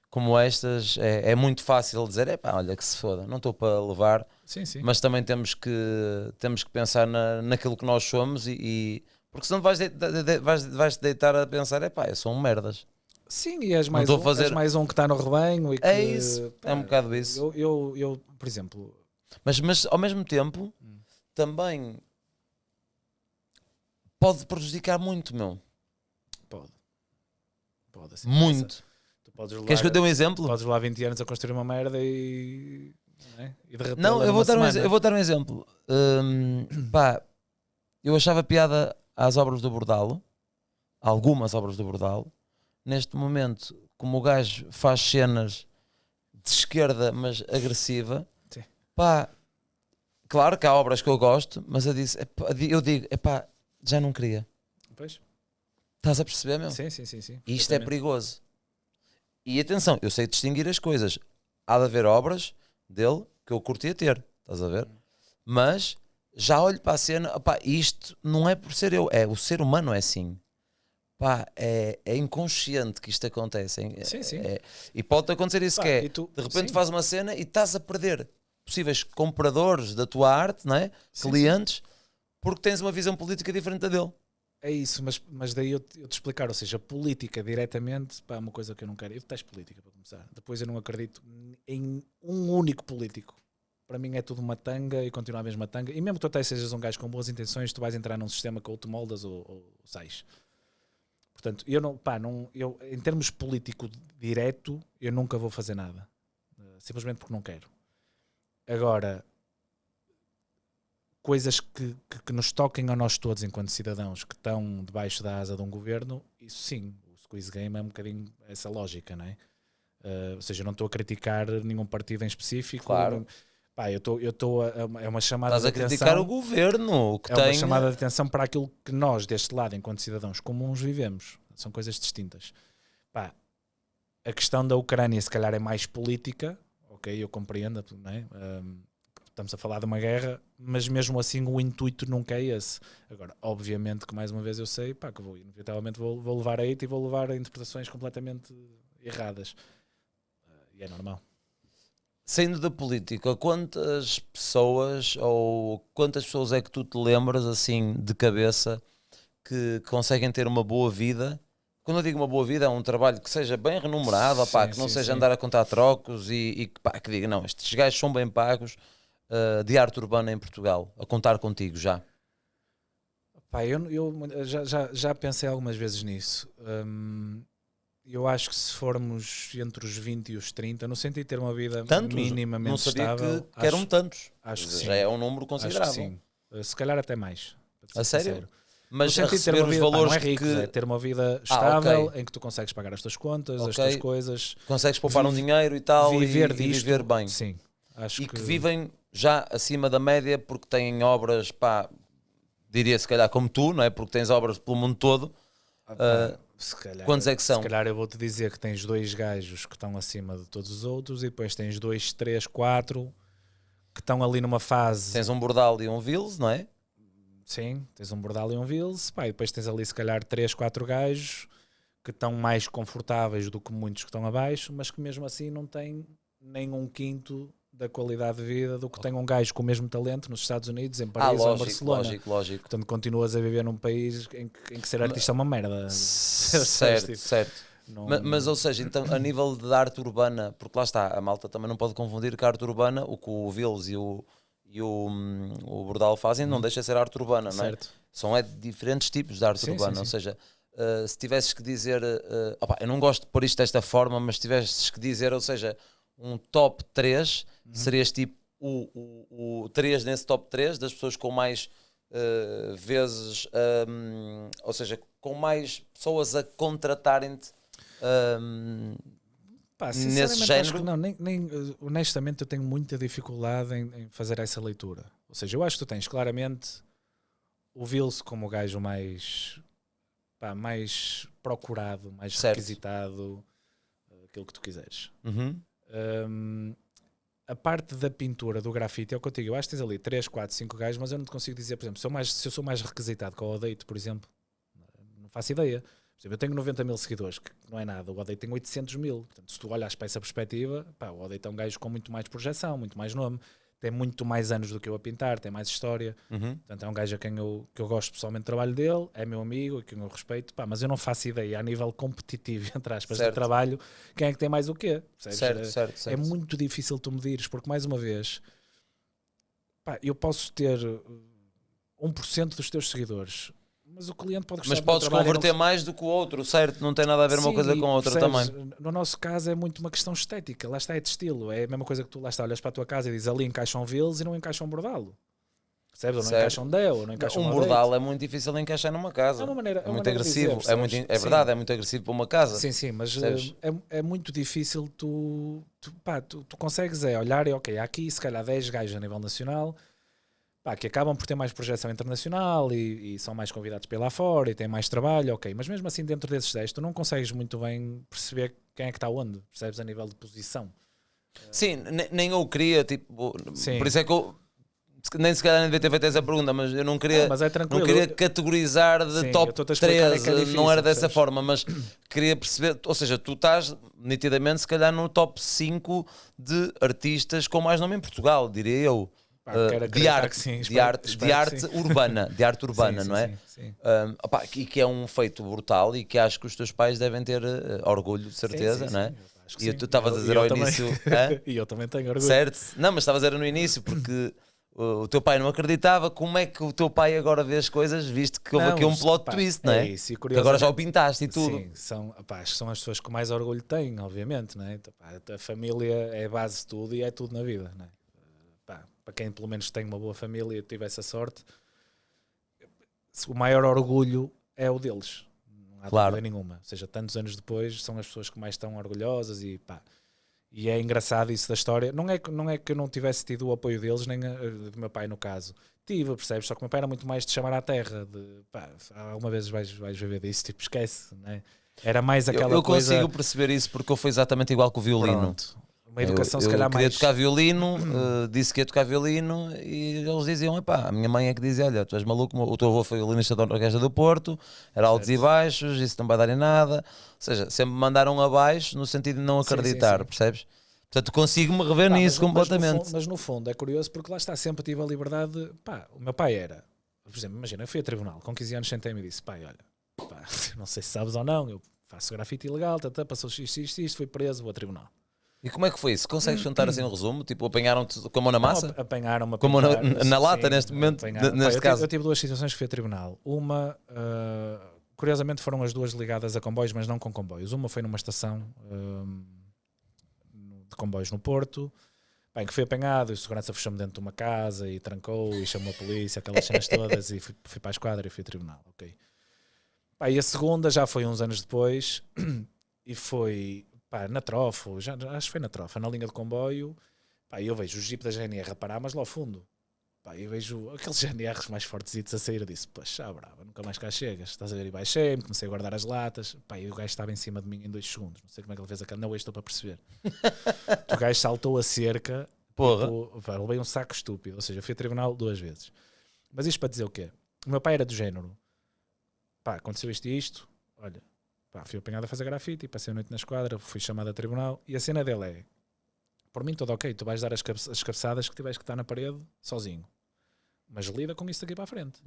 como estas, é muito fácil dizer, olha que se foda, não estou para levar. Sim. Mas também temos que pensar naquilo que nós somos e Porque senão vais-te deitar a pensar, são merdas. Sim, e és Não mais, estou a fazer- és mais um que está no rebanho. E que, É isso, é um bocado isso. Eu, por exemplo... Mas ao mesmo tempo, também pode prejudicar muito, meu. Pode assim, Muito. tu podes levar, Queres que eu dê um exemplo? Podes levar 20 anos a construir uma merda e... E derretê-la Não, eu numa semana. vou dar um exemplo. Pá, eu achava piada às obras do Bordalo, algumas obras do Bordalo. Neste momento, como o gajo faz cenas de esquerda, mas agressiva, Sim. pá, claro que há obras que eu gosto, mas eu digo, já não queria. Pois. Estás a perceber, meu? Sim. E isto é perigoso. E atenção, eu sei distinguir as coisas. Há de haver obras dele que eu curtia ter, estás a ver? Mas já olho para a cena, isto não é por ser eu, o ser humano é assim. É inconsciente que isto acontece. Sim. E pode acontecer isso de repente faz uma cena e estás a perder possíveis compradores da tua arte, não é? Clientes, porque tens uma visão política diferente da dele. É isso, mas daí eu te explicar, ou seja, política diretamente, é uma coisa que eu não quero. Eu detesto política, para começar. Depois eu não acredito em um único político. Para mim é tudo uma tanga e continua a mesma tanga. E mesmo que tu até sejas um gajo com boas intenções, tu vais entrar num sistema que ou te moldas ou sais. Portanto, eu em termos político direto, eu nunca vou fazer nada. Simplesmente porque não quero. Agora, coisas que nos toquem a nós todos enquanto cidadãos que estão debaixo da asa de um governo, isso sim, o squeeze game é um bocadinho essa lógica, não é? Ou seja, eu não estou a criticar nenhum partido em específico. Claro. Eu estou é uma chamada Estás de a atenção. criticar o governo que uma chamada de atenção para aquilo que nós, deste lado, enquanto cidadãos comuns, vivemos. São coisas distintas. A questão da Ucrânia, se calhar, é mais política. Ok, eu compreendo, não é? Estamos a falar de uma guerra, mas mesmo assim o intuito nunca é esse. Agora, obviamente que mais uma vez eu sei que inevitavelmente vou levar a hate e vou levar a interpretações completamente erradas. E é normal. Saindo da política, quantas pessoas é que tu te lembras assim de cabeça que conseguem ter uma boa vida? Quando eu digo uma boa vida, é um trabalho que seja bem remunerado, que não seja andar a contar trocos e que diga, não, estes gajos são bem pagos, de arte urbana em Portugal, a contar contigo já. Eu já pensei algumas vezes nisso. Eu acho que se formos entre os 20 e os 30, no sentido de ter uma vida minimamente não sabia estável... que eram tantos. Acho que já é um número considerável. Acho que sim. Se calhar até mais. A sério? Sincero. Mas a receber os valores não é rico, é ter uma vida estável em que tu consegues pagar as tuas contas, as tuas coisas. Consegues poupar um dinheiro e tal viver e viver bem. Sim. Acho que vivem já acima da média porque têm obras, diria se calhar como tu, não é? Porque tens obras pelo mundo todo. Se calhar, quantos é que são? Se calhar eu vou-te dizer que tens 2 gajos que estão acima de todos os outros e depois tens 2, 3, 4 que estão ali numa fase... Tens um Bordal e um Vils, não é? Sim, tens um Bordal e um Vils. E depois tens ali se calhar 3, 4 gajos que estão mais confortáveis do que muitos que estão abaixo, mas que mesmo assim não têm nem um quinto da qualidade de vida do que tem um gajo com o mesmo talento nos Estados Unidos, em Paris ou em Barcelona. Lógico. Portanto, continuas a viver num país em que ser artista é uma merda. Certo. Mas, ou seja, então, a nível de arte urbana, porque lá está, a malta também não pode confundir que a arte urbana, o que o Vils e o Bordal fazem, não deixa de ser arte urbana, não é? São diferentes tipos de arte urbana, sim. Ou seja, se tivesses que dizer, eu não gosto de pôr isto desta forma, mas se tivesses que dizer, ou seja, um top 3, serias tipo o 3 nesse top 3 das pessoas com mais vezes, ou seja, com mais pessoas a contratarem-te nesse género. Acho que não, honestamente eu tenho muita dificuldade em fazer essa leitura. Ou seja, eu acho que tu tens claramente o Vils como o gajo mais procurado, mais requisitado, aquilo que tu quiseres. A parte da pintura, do grafite, é o que eu digo. Eu acho que tens ali 3, 4, 5 gajos, mas eu não te consigo dizer, por exemplo, se eu sou mais requisitado que o Odeito, por exemplo, não faço ideia. Por exemplo, eu tenho 90 mil seguidores, que não é nada. O Odeito tem 800 mil. Portanto, se tu olhas para essa perspectiva, o Odeito é um gajo com muito mais projeção, muito mais nome. tem muito mais anos do que eu a pintar, tem mais história. Portanto, é um gajo a quem que eu gosto pessoalmente do trabalho dele, é meu amigo, a quem eu respeito, pá, mas eu não faço ideia a nível competitivo, entre aspas, de trabalho, quem é que tem mais o quê? Certo. É muito difícil tu medires, porque mais uma vez, pá, eu posso ter 1% dos teus seguidores, mas o cliente pode gostar. Mas podes converter mais do que o outro, certo? Não tem nada a ver uma coisa com a outra também. No nosso caso é muito uma questão estética, lá está, é de estilo. É a mesma coisa que tu lá está, olhas para a tua casa e dizes ali encaixam Vils e não encaixam Bordalo. Percebes? Ou não encaixam Deo, ou não encaixam um Bordalo é muito difícil de encaixar numa casa. É muito agressivo. Dizer, é verdade, é muito agressivo para uma casa. Sim, mas é muito difícil tu consegues olhar e ok, há aqui se calhar 10 gajos a nível nacional, pá, que acabam por ter mais projeção internacional e são mais convidados para ir lá fora e têm mais trabalho, ok, mas mesmo assim dentro desses 10 tu não consegues muito bem perceber quem é que está onde, percebes, a nível de posição. Sim, nem eu queria, tipo, Sim. por isso é que eu nem se calhar nem devia ter feito essa pergunta, mas eu não queria, não queria categorizar de sim, top 3, difícil, não era dessa percebes? forma, mas queria perceber, ou seja, tu estás nitidamente se calhar no top 5 de artistas com mais nome em Portugal, diria eu. De arte urbana, sim, não é? Sim. E que é um feito brutal e que acho que os teus pais devem ter orgulho, de certeza, não é? E tu estavas a dizer ao início. E eu também tenho orgulho. Certo? Não, mas estavas a dizer no início, porque o teu pai não acreditava. Como é que o teu pai agora vê as coisas, visto que houve aqui um plot twist, não é? Isso, que agora já o pintaste e tudo. Sim, são as pessoas que mais orgulho têm, obviamente, não é? A família é a base de tudo e é tudo na vida, não é? Para quem pelo menos tem uma boa família e tive essa sorte, o maior orgulho é o deles, não há dúvida nenhuma. Ou seja, tantos anos depois são as pessoas que mais estão orgulhosas e é engraçado isso da história. Não é que eu não tivesse tido o apoio deles, nem do meu pai no caso. Tive, percebes? Só que o meu pai era muito mais de chamar à terra, de alguma vez vais viver disso, tipo, esquece, não é? Era mais aquela coisa... Eu consigo perceber isso porque eu fui exatamente igual com o violino. Pronto. Uma educação se calhar eu queria mais... tocar violino, disse que ia tocar violino e eles diziam, a minha mãe é que dizia, olha, tu és maluco, o teu avô foi violinista da Orquestra do Porto, era altos e baixos, isso não vai dar em nada. Ou seja, sempre me mandaram abaixo no sentido de não acreditar, percebes? Portanto, consigo-me rever nisso completamente. Mas no fundo é curioso porque lá está, sempre tive a liberdade de, o meu pai era, por exemplo, imagina, eu fui a tribunal, com 15 anos sentei-me e disse, pai, olha, não sei se sabes ou não, eu faço grafite ilegal, passou isto, fui preso, vou a tribunal. E como é que foi isso? Consegues contar assim um resumo? Tipo, apanharam-te com a mão na massa? Apanharam-me com a mão na lata neste momento, neste caso? Eu tive duas situações que fui a tribunal. Uma, curiosamente foram as duas ligadas a comboios, mas não com comboios. Uma foi numa estação de comboios no Porto, em que fui apanhado e o segurança fechou-me dentro de uma casa e trancou e chamou a polícia, aquelas cenas todas, e fui para a esquadra e fui a tribunal. Okay. E a segunda já foi uns anos depois e foi... na Trofo, acho que foi na Trofo, na linha de comboio, eu vejo o Jeep da GNR a parar, mas lá ao fundo, eu vejo aqueles GNRs mais fortesitos a sair, eu disse, poxa, brava, nunca mais cá chegas, estás a ver, e baixei-me, comecei a guardar as latas, e o gajo estava em cima de mim em 2 segundos, não sei como é que ele fez aquilo, não, hoje estou para perceber. O gajo saltou a cerca, levei um saco estúpido, ou seja, fui a tribunal 2 vezes. Mas isto para dizer o quê? O meu pai era do género, aconteceu isto, olha, fui apanhado a fazer grafite e passei a noite na esquadra, fui chamado a tribunal e a cena dele é, por mim tudo ok, tu vais dar as cabeçadas que tiveres que estar na parede sozinho, mas lida com isto daqui para a frente.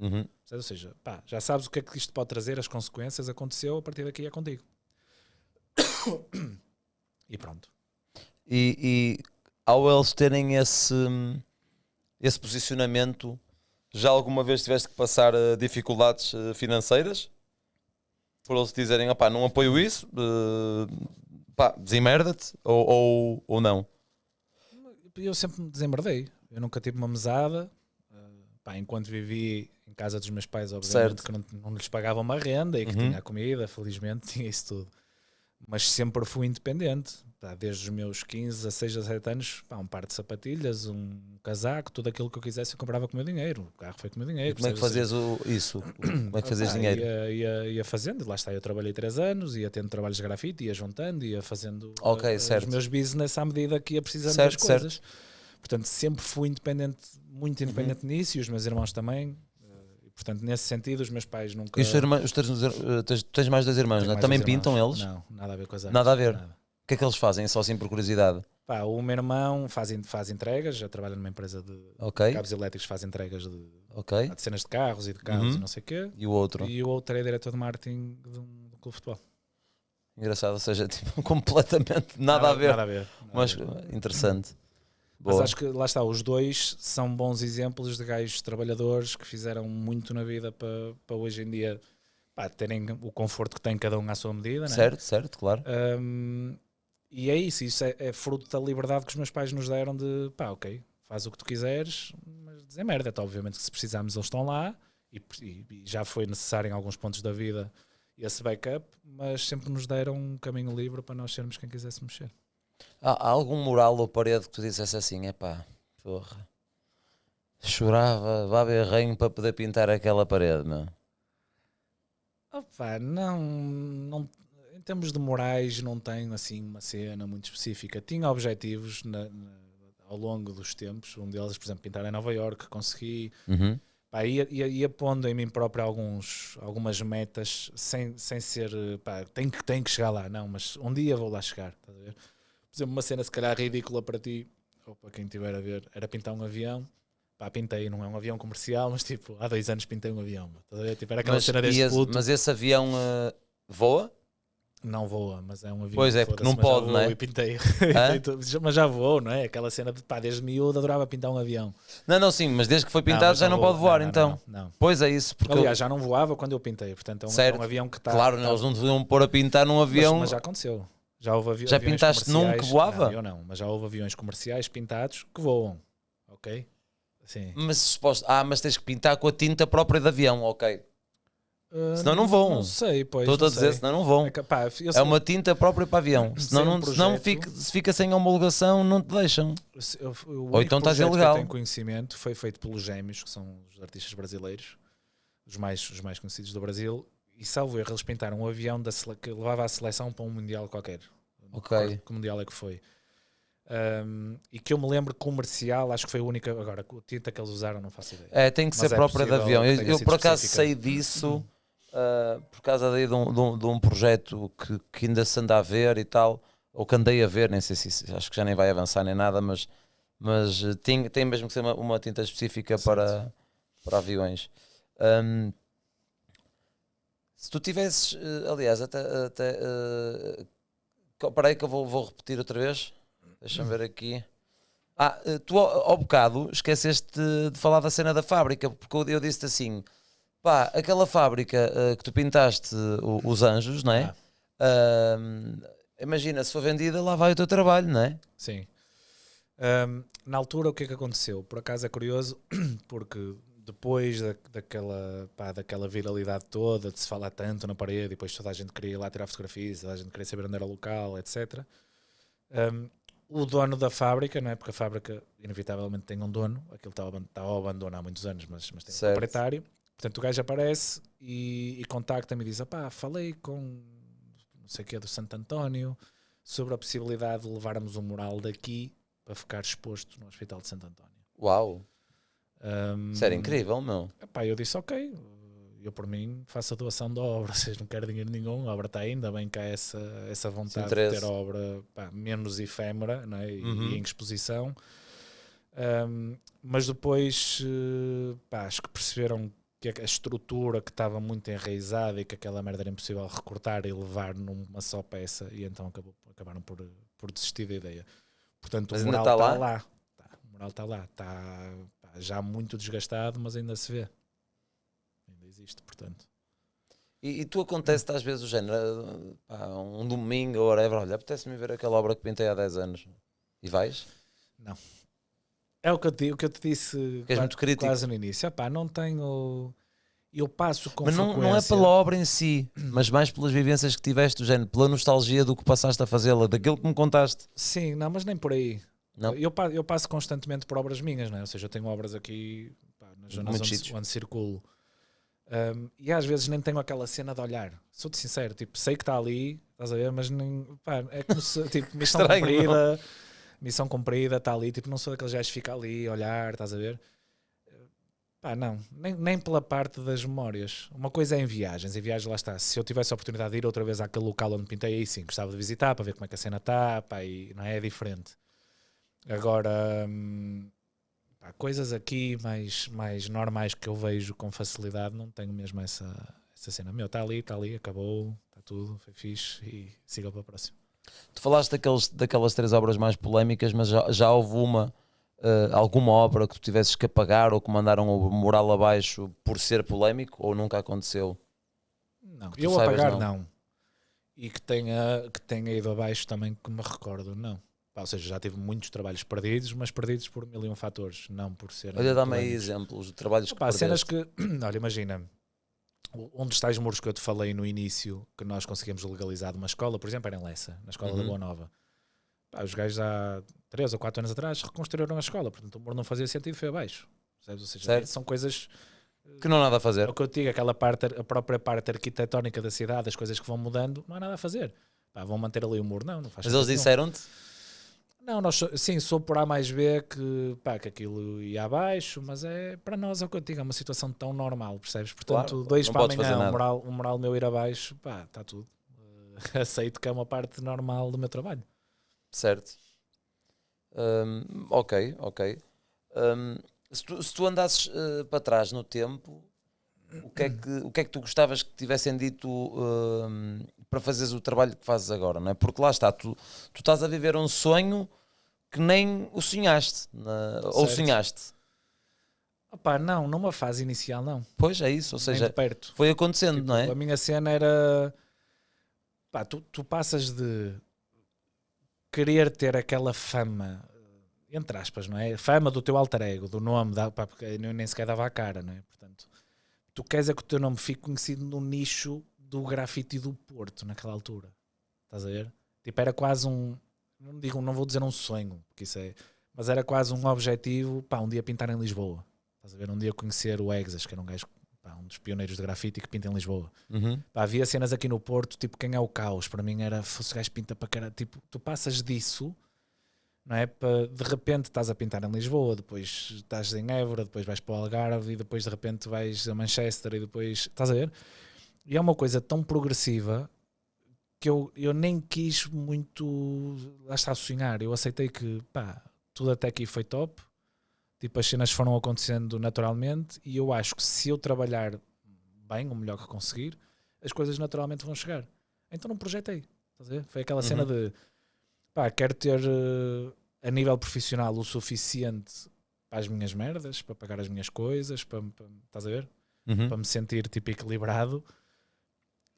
Ou seja, já sabes o que é que isto pode trazer, as consequências, aconteceu, a partir daqui é contigo. E pronto. E ao eles terem esse posicionamento, já alguma vez tiveste que passar dificuldades financeiras? Por eles dizerem, não apoio isso, desemmerda-te, ou não? Eu sempre me desemmerdei. Eu nunca tive uma mesada. Enquanto vivi em casa dos meus pais, obviamente, que não lhes pagava uma renda e que tinha a comida, felizmente, tinha isso tudo. Mas sempre fui independente. Desde os meus 15 a 6 a 7 anos, um par de sapatilhas, um casaco, tudo aquilo que eu quisesse eu comprava com o meu dinheiro. O carro foi com o meu dinheiro. E como é que fazias isso? Como é que fazias dinheiro? Ia fazendo, lá está, eu trabalhei 3 anos, ia tendo trabalhos de grafite, ia juntando, ia fazendo os meus business à medida que ia precisando das coisas. Portanto, sempre fui independente, muito independente nisso, e os meus irmãos também. Portanto, nesse sentido, os meus pais nunca... E tens mais 2 irmãos, não é? Também pintam eles? Não, nada a ver com as artes. Nada a ver? Nada. O que é que eles fazem, só assim por curiosidade? Pá, o meu irmão faz entregas, já trabalha numa empresa de Ok, cabos elétricos, faz entregas de ok. cenas de carros e de carros Uhum. e não sei o quê. E o outro? E o outro é diretor de marketing de um clube de futebol. Engraçado, ou seja, tipo, completamente nada a ver. Nada a ver. Mas interessante. Mas Boa. acho que lá está, os dois são bons exemplos de gajos trabalhadores que fizeram muito na vida para hoje em dia pá, terem o conforto que tem cada um à sua medida, né? Certo, certo, claro. E é isso é fruto da liberdade que os meus pais nos deram de pá, ok, faz o que tu quiseres, mas dizer merda, obviamente que se precisarmos eles estão lá e já foi necessário em alguns pontos da vida esse backup, mas sempre nos deram um caminho livre para nós sermos quem quiséssemos ser. Há algum mural ou parede que tu dissesse assim, epá, porra, chorava, baberrenho para poder pintar aquela parede, meu. Opa, não, em termos de morais não tenho assim uma cena muito específica. Tinha objetivos ao longo dos tempos, um deles, por exemplo, pintar em Nova Iorque, consegui. Uhum. Pá, ia pondo em mim próprio algumas metas sem ser, pá, tenho que chegar lá, não, mas um dia vou lá chegar, estás a ver? Por exemplo, uma cena se calhar ridícula para ti, ou para quem estiver a ver, era pintar um avião. Pá, pintei, não é um avião comercial, mas tipo, há 2 anos pintei um avião. Estás a ver? Tipo, era aquela cena deste puto. Mas esse avião voa? Não voa, mas é um avião. Pois é, porque não mas já pode, voou não é? E pintei. Hã? Mas já voou, não é? Aquela cena de pá, desde miúdo adorava pintar um avião. Não, sim, mas desde que foi pintado mas já não voa. pode voar, Não. então. Não. Pois é isso, porque Aliás, já não voava quando eu pintei, portanto é certo. um avião que está. Claro, eles não deviam pôr a pintar num avião. Mas já aconteceu. Já houve Já aviões pintaste num que comerciais. voava? Não, eu não, mas já houve aviões comerciais pintados que voam. Ok? Sim. Mas tens que pintar com a tinta própria de avião, ok. Senão não voam. Não sei, pois. Estou-te a dizer, senão não vão. É uma tinta própria para avião. Senão fica sem homologação, não te deixam. Ou então estás ilegal. Que eu tenho conhecimento foi feito pelos Gêmeos, que são os artistas brasileiros, os mais conhecidos do Brasil, e salvo erro, eles pintaram um avião que levava a seleção para um mundial qualquer. Ok. Que mundial é que foi? E que eu me lembro comercial, acho que foi a única. Agora, a tinta que eles usaram, não faço ideia. É, tem que ser própria de avião. Eu por acaso sei disso. Por causa daí de um projeto que ainda se anda a ver e tal, ou que andei a ver, nem sei se acho que já nem vai avançar nem nada, mas tem mesmo que ser uma tinta específica para aviões. Se tu tivesses, aliás, para aí que eu vou repetir outra vez, deixa-me ver aqui. Tu ao bocado esqueceste de falar da cena da fábrica, porque eu disse-te assim. Pá, aquela fábrica que tu pintaste os anjos, não é? Imagina, se for vendida, lá vai o teu trabalho, não é? Sim. Na altura, o que é que aconteceu? Por acaso é curioso, porque depois daquela viralidade toda, de se falar tanto na parede, e depois toda a gente queria ir lá tirar fotografias, toda a gente queria saber onde era o local, etc. O dono da fábrica, não é? Porque a fábrica, inevitavelmente, tem um dono, aquilo está ao abandono há muitos anos, mas tem um proprietário. Portanto, o gajo aparece e contacta-me e diz: falei com não sei o que é do Santo António sobre a possibilidade de levarmos um mural daqui para ficar exposto no Hospital de Santo António. Uau! Isso era incrível, meu. Eu disse: ok, eu por mim faço a doação da obra, vocês não querem dinheiro nenhum, a obra está ainda bem que há essa vontade de ter a obra menos efêmera, não é? E em exposição. Mas depois acho que perceberam que a estrutura que estava muito enraizada e que aquela merda era impossível recortar e levar numa só peça, e então acabaram por desistir da ideia. Portanto, mas o mural está lá. O mural está lá. Está já muito desgastado, mas ainda se vê. Ainda existe, portanto. E tu acontece-te às vezes o género, um domingo ou whatever, olha, apetece-me ver aquela obra que pintei há 10 anos. E vais? Não. É o que eu te disse quase no início. Não tenho... Eu passo com frequência... Mas não é pela obra em si, mas mais pelas vivências que tiveste, género, pela nostalgia do que passaste a fazê-la, daquilo que me contaste. Sim, não, mas nem por aí. Não? Eu passo constantemente por obras minhas, não é? Ou seja, eu tenho obras aqui nas zonas onde circulo. E às vezes nem tenho aquela cena de olhar. Sou-te sincero, tipo, sei que está ali, estás a ver, mas nem... é como se, tipo, missão cumprida... Missão cumprida, está ali, tipo, não sou daqueles gajos que fica ali a olhar, estás a ver? Não, nem pela parte das memórias. Uma coisa é em viagens lá está. Se eu tivesse a oportunidade de ir outra vez àquele local onde pintei, aí sim, gostava de visitar para ver como é que a cena está, e não é diferente. Agora, pá, coisas aqui mais normais que eu vejo com facilidade, não tenho mesmo essa cena. Meu, está ali, acabou, está tudo, foi fixe e siga para o próximo. Tu falaste daquelas 3 obras mais polémicas, mas já houve alguma obra que tu tivesses que apagar ou que mandaram o moral abaixo por ser polémico, ou nunca aconteceu? Não, Que tu eu saibas, apagar não. não. E que tenha ido abaixo também, que me recordo, não. Pá, ou seja, já tive muitos trabalhos perdidos, mas perdidos por 1000 fatores, não por serem Olha, dá-me aí polémicos. exemplos de trabalhos que Pá, cenas perdeste. que, olha, imagina, um dos tais muros que eu te falei no início, que nós conseguimos legalizar de uma escola, por exemplo, era em Lessa, na escola da Boa Nova. Pá, os gajos há 3 ou 4 anos atrás reconstruíram a escola, portanto o muro não fazia sentido, foi abaixo. Sabes? Ou seja, Certo. são coisas... Que não há nada a É fazer. o que eu te digo, a própria parte arquitetónica da cidade, as coisas que vão mudando, não há nada a fazer. Pá, vão manter ali o muro, não faz Mas eles sentido nenhum. disseram-te? Não, sim, sou por A mais B que aquilo ia abaixo, mas para nós é o que eu te digo, é uma situação tão normal, percebes? Portanto, Claro, 2 não para podes fazer amanhã, nada. o moral meu ir abaixo, pá, está tudo. Aceito que é uma parte normal do meu trabalho. Certo. Ok. Se tu andasses para trás no tempo, o que é que tu gostavas que tivessem dito para fazeres o trabalho que fazes agora, não é? Porque lá está, tu estás a viver um sonho que nem o sonhaste, ou Certo. sonhaste. Opá, não, numa fase inicial não, Pois é isso, ou nem seja, de perto. foi acontecendo, Tipo, não é? a minha cena era, pá, tu passas de querer ter aquela fama, entre aspas, não é? Fama do teu alter ego, do nome, pá, porque eu nem sequer dava a cara, não é? Portanto, tu queres é que o teu nome fique conhecido no nicho do grafite do Porto, naquela altura. Estás a ver? Tipo, era quase não vou dizer um sonho, porque isso é, mas era quase um objetivo, pá, um dia pintar em Lisboa. Estás a ver? Um dia conhecer o Exas, que era um gajo, pá, um dos pioneiros de grafite que pinta em Lisboa. Pá, havia cenas aqui no Porto, tipo, quem é o Caos? Para mim era, fosse gajo pinta para cara, tipo, tu passas disso, não é? De repente estás a pintar em Lisboa, depois estás em Évora, depois vais para o Algarve e depois de repente vais a Manchester e depois, estás a ver? E é uma coisa tão progressiva que eu nem quis muito, lá está, a sonhar. Eu aceitei que, pá, tudo até aqui foi top, tipo, as cenas foram acontecendo naturalmente e eu acho que se eu trabalhar bem, o melhor que conseguir, as coisas naturalmente vão chegar. Então não projetei, estás a ver? Foi aquela cena de, pá, quero ter a nível profissional o suficiente para as minhas merdas, para pagar as minhas coisas, estás a ver? Para me sentir tipo equilibrado,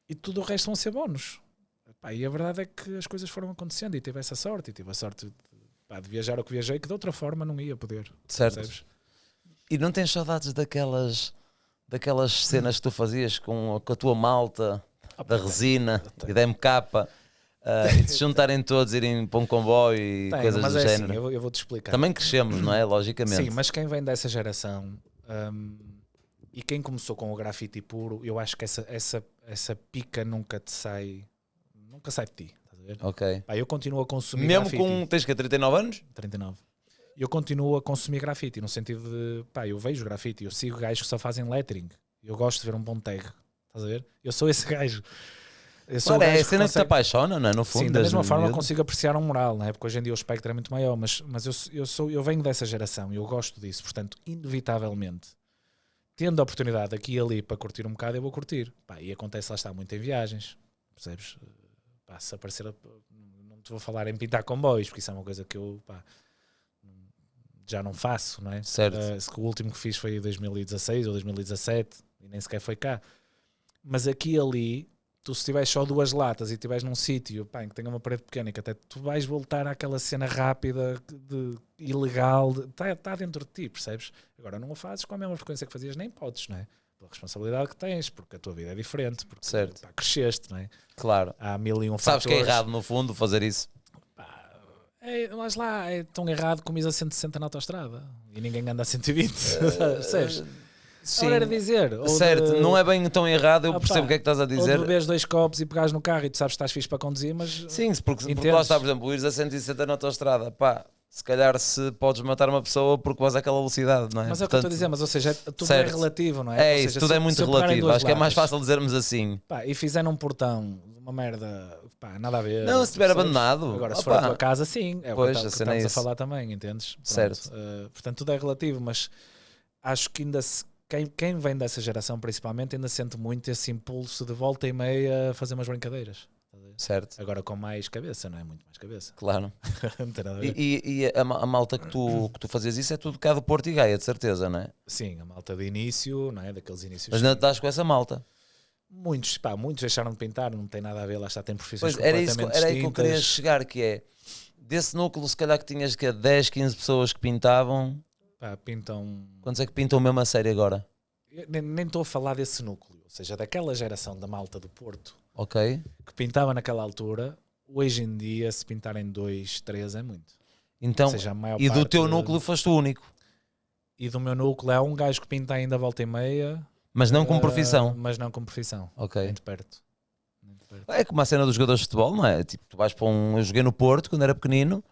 e tudo o resto vão ser bónus. Pá, e a verdade é que as coisas foram acontecendo e tive essa sorte, e tive a sorte de viajar o que viajei, que de outra forma não ia poder. Certo. Percebes? E não tens saudades daquelas cenas que tu fazias com a tua malta da resina e da MK, e de se juntarem todos, irem para um comboio e coisas mas do é género? assim, eu vou-te explicar. Também crescemos, não é? Logicamente. Sim, mas quem vem dessa geração e quem começou com o grafite puro, eu acho que essa pica nunca sai de ti. Estás a ver? Ok. Pá, eu continuo a consumir Mesmo grafite. com, tens que 39 anos? 39. Eu continuo a consumir grafite, no sentido de, pá, eu vejo grafite, eu sigo gajos que só fazem lettering. Eu gosto de ver um bom tag. Estás a ver? Eu sou esse gajo. Eu sou Claro, o é a gajo cena que te apaixona, não é? No fundo, sim, da mesma desde forma miúdo. consigo apreciar um mural, não é? Porque hoje em dia o espectro é muito maior, mas eu venho dessa geração e eu gosto disso, portanto, inevitavelmente, tendo a oportunidade aqui e ali para curtir um bocado, eu vou curtir. Pá, e acontece, lá está, muito em viagens, percebes? Pá, se aparecer, não te vou falar em pintar comboios, porque isso é uma coisa que eu, pá, já não faço, não é? Certo. O último que fiz foi em 2016 ou 2017 e nem sequer foi cá. Mas aqui e ali, tu se tiveres só 2 latas e estiveres num sítio, pá, em que tenha uma parede pequena e que até tu vais voltar àquela cena rápida, ilegal, está dentro de ti, percebes? Agora não a fazes com a mesma frequência que fazias, nem podes, não é? Pela responsabilidade que tens, porque a tua vida é diferente, porque Certo. pá, cresceste, não é? Claro. Há 1001 Sabes que é fatores. errado, no fundo, fazer isso. Mas lá é tão errado como ir a 160 na autostrada e ninguém anda a 120, percebes? Sim. Agora era dizer, ou Certo, não é bem tão errado, eu Ah, percebo pá, o que é que estás a ou de dizer. beberes 2 copos e pegares no carro e tu sabes que estás fixe para conduzir, mas Sim, porque lá entendes? está, por exemplo, ires a 160 na autostrada, pá, se calhar se podes matar uma pessoa porque vais àquela velocidade, não é? Mas é o que eu estou a dizer, mas ou seja, tudo certo. é relativo, não é? É Ou isso, seja, tudo se- é muito se eu pegar em relativo, 2 acho que é mais latas, fácil dizermos assim. pá, e fizer num portão uma merda, pá, nada a ver. Não, se estiver percebes? abandonado. Agora, se for a tua casa, sim, é Pois, o que a cena é estamos a isso. falar também, entendes? Pronto, Certo. portanto, tudo é relativo, mas acho que ainda quem vem dessa geração principalmente ainda sente muito esse impulso de volta e meia a fazer umas brincadeiras. Certo, Agora com mais cabeça, não é? Muito mais cabeça. claro. Não tem nada a ver. E a malta que tu fazias isso é tudo cá do Porto e Gaia, de certeza, não é? Sim, a malta de início, não é? Daqueles inícios. Mas não estás com essa malta. Muitos deixaram de pintar, não tem nada a ver, lá está, tem profissões Pois, era aí completamente que eu queria distintas. chegar, que é, desse núcleo se calhar que tinhas que 10, 15 pessoas que pintavam, Pá, pintam. quantos é que pintam mesmo a série agora? Eu nem estou a falar desse núcleo, ou seja, daquela geração da malta do Porto Ok? que pintava naquela altura. Hoje em dia, se pintarem 2, 3 é muito. Então, Ou seja, a maior e do parte- teu núcleo foste o único, E do meu núcleo é um gajo que pinta ainda a volta e meia, mas não com profissão. mas não com profissão. Ok. Nem de perto. Nem de perto. É como a cena dos jogadores de futebol, não é? Tipo, tu vais para eu joguei no Porto quando era pequenino,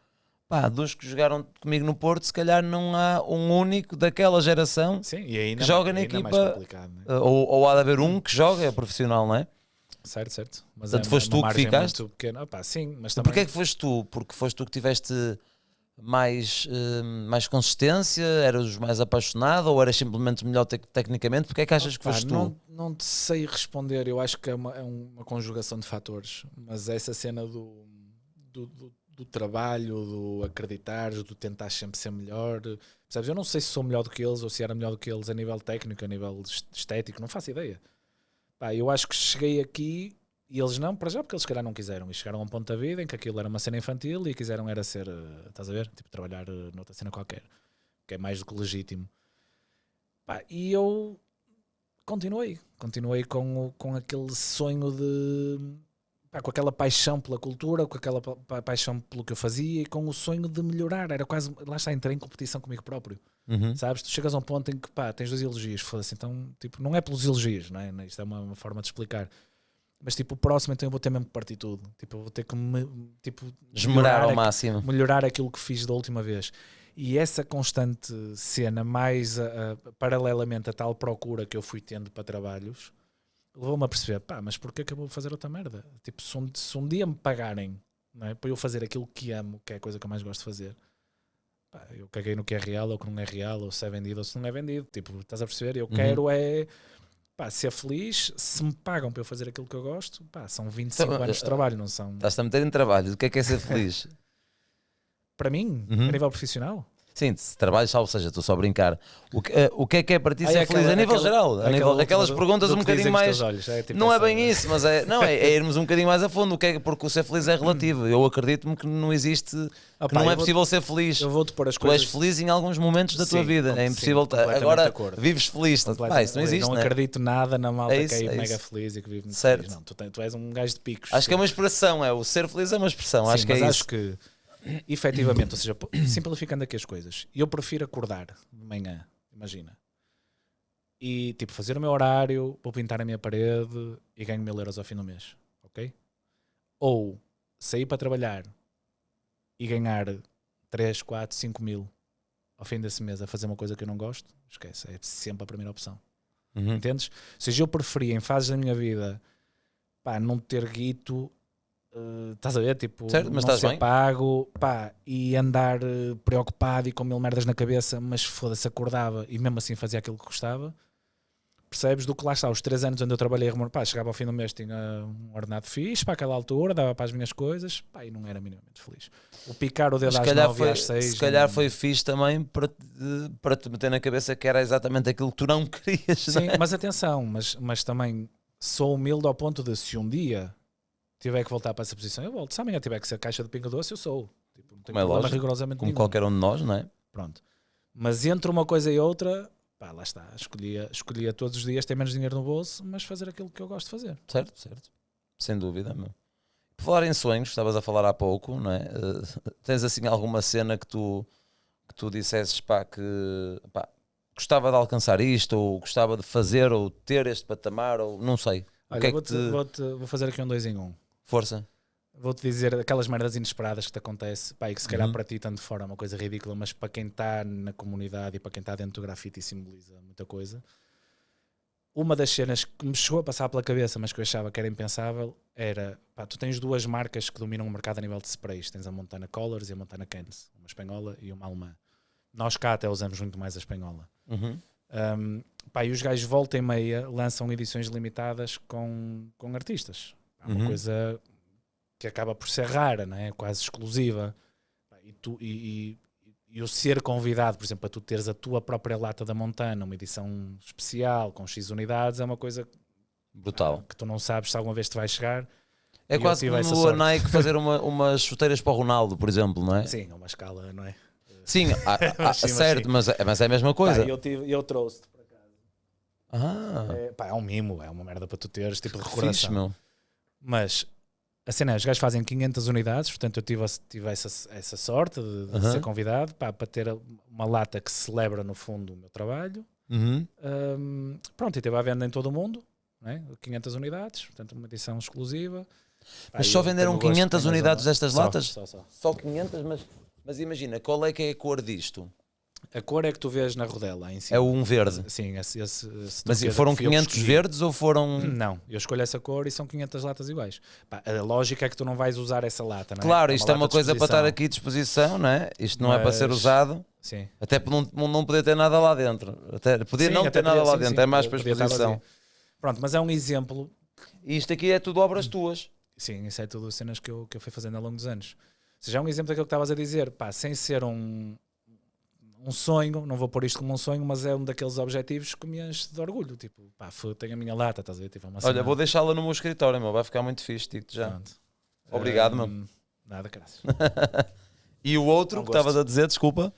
pá, dos que jogaram comigo no Porto, se calhar não há um único daquela geração, Sim, e ainda, Que joga na ainda equipa, mais complicado, né? ou há de haver um que joga, é profissional, não é? Certo. Mas Portanto, foste tu que margem ficaste? muito pequena. Opá, sim, mas E também... porquê é que foste tu? Porque foste tu que tiveste mais consistência, eras mais apaixonado ou eras simplesmente melhor tecnicamente? Porquê é que achas que Pá, foste tu? não te sei responder, eu acho que é uma conjugação de fatores, mas essa cena do trabalho, do acreditar, do tentar sempre ser melhor, percebes? Eu não sei se sou melhor do que eles ou se era melhor do que eles a nível técnico, a nível estético, não faço ideia. Pá, eu acho que cheguei aqui e eles não, para já porque eles se calhar não quiseram e chegaram a um ponto da vida em que aquilo era uma cena infantil e quiseram era ser, estás a ver? Tipo, trabalhar noutra cena qualquer, que é mais do que legítimo. Pá, e eu continuei com aquele sonho de, pá, com aquela paixão pela cultura, com aquela paixão pelo que eu fazia e com o sonho de melhorar. Era quase, lá está, entrei em competição comigo próprio. Uhum. Sabes? Tu chegas a um ponto em que, pá, tens 2 elogios, foda-se, então, tipo, não é pelos elogios, não é? Isto é uma forma de explicar. Mas, tipo, o próximo, então eu vou ter mesmo que partir tudo. Tipo, eu vou ter que Esmerar ao máximo. melhorar aquilo que fiz da última vez. E essa constante cena, mais paralelamente a tal procura que eu fui tendo para trabalhos, levou-me a perceber, pá, mas porquê que eu vou fazer outra merda? Tipo, se um dia me pagarem, não é, para eu fazer aquilo que amo, que é a coisa que eu mais gosto de fazer, pá, eu caguei no que é real ou que não é real, ou se é vendido ou se não é vendido. Tipo, estás a perceber? Eu quero é, pá, ser feliz. Se me pagam para eu fazer aquilo que eu gosto, pá, são 25 Então, anos de trabalho, não são? Estás-te a meter em trabalho. O que é ser feliz? Para mim, Uhum. a nível profissional. Sim, se trabalhas, ou seja, estou só a brincar. O que é para ti Ai, ser feliz a nível geral? Aquelas perguntas um bocadinho mais. tipo Não é essa, bem isso, mas é irmos um bocadinho mais a fundo. Porque o ser feliz é relativo. Eu acredito-me que não existe, Ah, que pá, não é eu vou- possível ser feliz. Eu vou-te pôr as Tu és coisas. feliz em alguns momentos da tua Sim, vida. É sim, impossível. completamente Agora de acordo. vives feliz. Pá, isso não existe, não né? acredito nada na malta É isso, que é é mega isso. feliz e que vive muito Certo. feliz. Não, tu és um gajo de picos. Acho que é sim. uma expressão. O ser feliz é uma expressão. Sim, Acho que é mas isso. acho que efetivamente, ou seja, simplificando aqui as coisas, eu prefiro acordar de manhã, imagina, e tipo fazer o meu horário, vou pintar a minha parede e ganho 1000 € ao fim do mês, ok? Ou sair para trabalhar e ganhar 3, 4, 5 mil ao fim desse mês a fazer uma coisa que eu não gosto, esquece, é sempre a primeira opção. Uhum. Entendes? Ou seja, eu preferia em fases da minha vida, pá, não ter guito, estás a ver? Tipo, Certo, mas não estás ser bem? pago, pá, e andar preocupado e com 1000 merdas na cabeça, mas foda-se, acordava e mesmo assim fazia aquilo que gostava. Percebes? Do que lá está, os 3 anos onde eu trabalhei, pá, chegava ao fim do mês, tinha um ordenado fixe para aquela altura, dava para as minhas coisas, pá, e não era minimamente feliz. O picar o dedo Mas às 9 e às 6. se calhar foi fixe também para te meter na cabeça que era exatamente aquilo que tu não querias. Sim, não é? mas atenção, mas também sou humilde ao ponto de se um dia tiver que voltar para essa posição, eu volto. Se amanhã tiver que ser caixa de pinga doce, eu sou. Tipo, não tenho Como é problema lógico, rigorosamente como nenhum. qualquer um de nós, não é? Pronto. Mas entre uma coisa e outra, pá, lá está. Escolhia todos os dias ter menos dinheiro no bolso, mas fazer aquilo que eu gosto de fazer. Certo, certo. Sem dúvida, meu. Por falar em sonhos, estavas a falar há pouco, não é? Tens assim alguma cena que tu dissesses, pá, que pá, gostava de alcançar isto, ou gostava de fazer, ou ter este patamar, ou não sei. O Olha, que é que vou fazer aqui um 2 em 1. Força. Vou-te dizer aquelas merdas inesperadas que te acontece, pá, e que se calhar Uhum. para ti tanto de fora é uma coisa ridícula, mas para quem está na comunidade e para quem está dentro do grafite simboliza muita coisa. Uma das cenas que me chegou a passar pela cabeça, mas que eu achava que era impensável, era, pá, tu tens duas marcas que dominam o mercado a nível de sprays. Tens a Montana Colors e a Montana Cans, uma espanhola e uma alemã. Nós cá até usamos muito mais a espanhola. Pá, e os gajos volta e meia lançam edições limitadas com artistas. É uma coisa que acaba por ser rara, não é? Quase exclusiva. E o ser convidado, por exemplo, para tu teres a tua própria lata da Montana, uma edição especial com X unidades, é uma coisa Brutal. que tu não sabes se alguma vez te vai chegar. É quase como a Nike fazer umas chuteiras para o Ronaldo, por exemplo, não é? Sim, é uma escala, não é? Sim, certo, sim. Mas é a mesma coisa. Pá, eu trouxe-te para casa. Ah, É um mimo, é uma merda para tu teres, tipo de fixe, recordação. meu. Mas a cena é, os gajos fazem 500 unidades, portanto eu tive essa sorte de ser convidado para ter uma lata que celebra no fundo o meu trabalho. Pronto, e teve à venda em todo o mundo, não é? 500 unidades, portanto uma edição exclusiva. Mas só venderam 500 unidades destas latas? Só 500, mas imagina, qual é que é a cor disto? A cor é que tu vês na rodela aí em cima. É um verde. Sim, Mas foram 500 verdes ou foram... Não, eu escolho essa cor e são 500 latas iguais. Pá, a lógica é que tu não vais usar essa lata, não é? Claro, isto é uma lata de coisa para estar exposição. aqui à disposição, não é? Isto não é para ser usado. Sim. Até por não poder ter nada lá dentro. Podia Sim, não até ter nada podia, lá sim, dentro, sim, é mais para podia estar exposição. vazio. Pronto, mas é um exemplo. E isto aqui é tudo obras tuas. Sim, isso é tudo cenas que eu fui fazendo ao longo dos anos. Ou seja, é um exemplo daquilo que estavas a dizer, pá, sem ser um sonho, não vou pôr isto como um sonho, mas é um daqueles objetivos que me enche de orgulho. Tipo, pá, tenho a minha lata, estás a ver? Tipo, uma Olha, cena- vou deixá-la no meu escritório, meu. Vai ficar muito fixe, digo-te já. Pronto. Obrigado, meu. Nada, graças. E o outro Não que estavas a dizer, desculpa.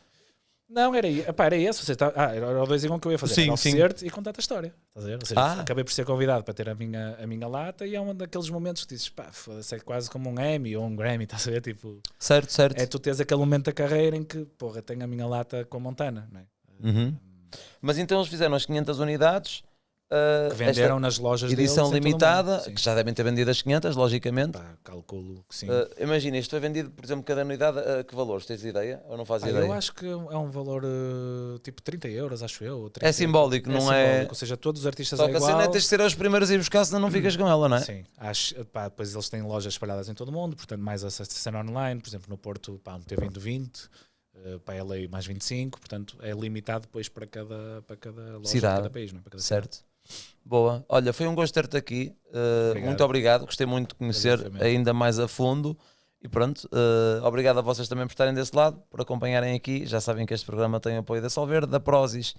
Não, era esse. Ou seja, era o 2 em 1 que eu ia fazer. Sim, Era sim. oferecer-te e contar-te a história. Estás a ver? Ou seja, Ah. acabei por ser convidado para ter a minha lata e é um daqueles momentos que dizes, pá, foda-se, é quase como um Emmy ou um Grammy, estás a ver? Tipo, Certo. é tu teres aquele momento da carreira em que, porra, tenho a minha lata com a Montana, não é? Mas então eles fizeram as 500 unidades. Que venderam esta nas lojas edição deles em todo o limitada, mundo. Sim. que já devem ter vendido as 500, logicamente. Pá, calculo que sim. Imagina, isto foi vendido, por exemplo, cada unidade a que valores? Tens ideia? Ou não fazes ideia? Eu acho que é um valor tipo 30 euros, acho eu. 30, É simbólico, não é? simbólico, ou seja, todos os artistas Só é que a igual. cena é tens de ser aos primeiros a ir buscar, senão não ficas com ela, não é? Sim, pá, depois eles têm lojas espalhadas em todo o mundo, portanto mais acesso a cena online, por exemplo no Porto, pá, tem vindo 20, para a LA mais 25, portanto é limitado depois para cada loja, Cidade. para cada país, não é? Para cada Certo. Boa. Olha, foi um gosto ter-te aqui. Obrigado. Muito obrigado. Gostei muito de conhecer Exatamente. ainda mais a fundo. E pronto, obrigado a vocês também por estarem desse lado, por acompanharem aqui. Já sabem que este programa tem o apoio da Solverde, da Prozis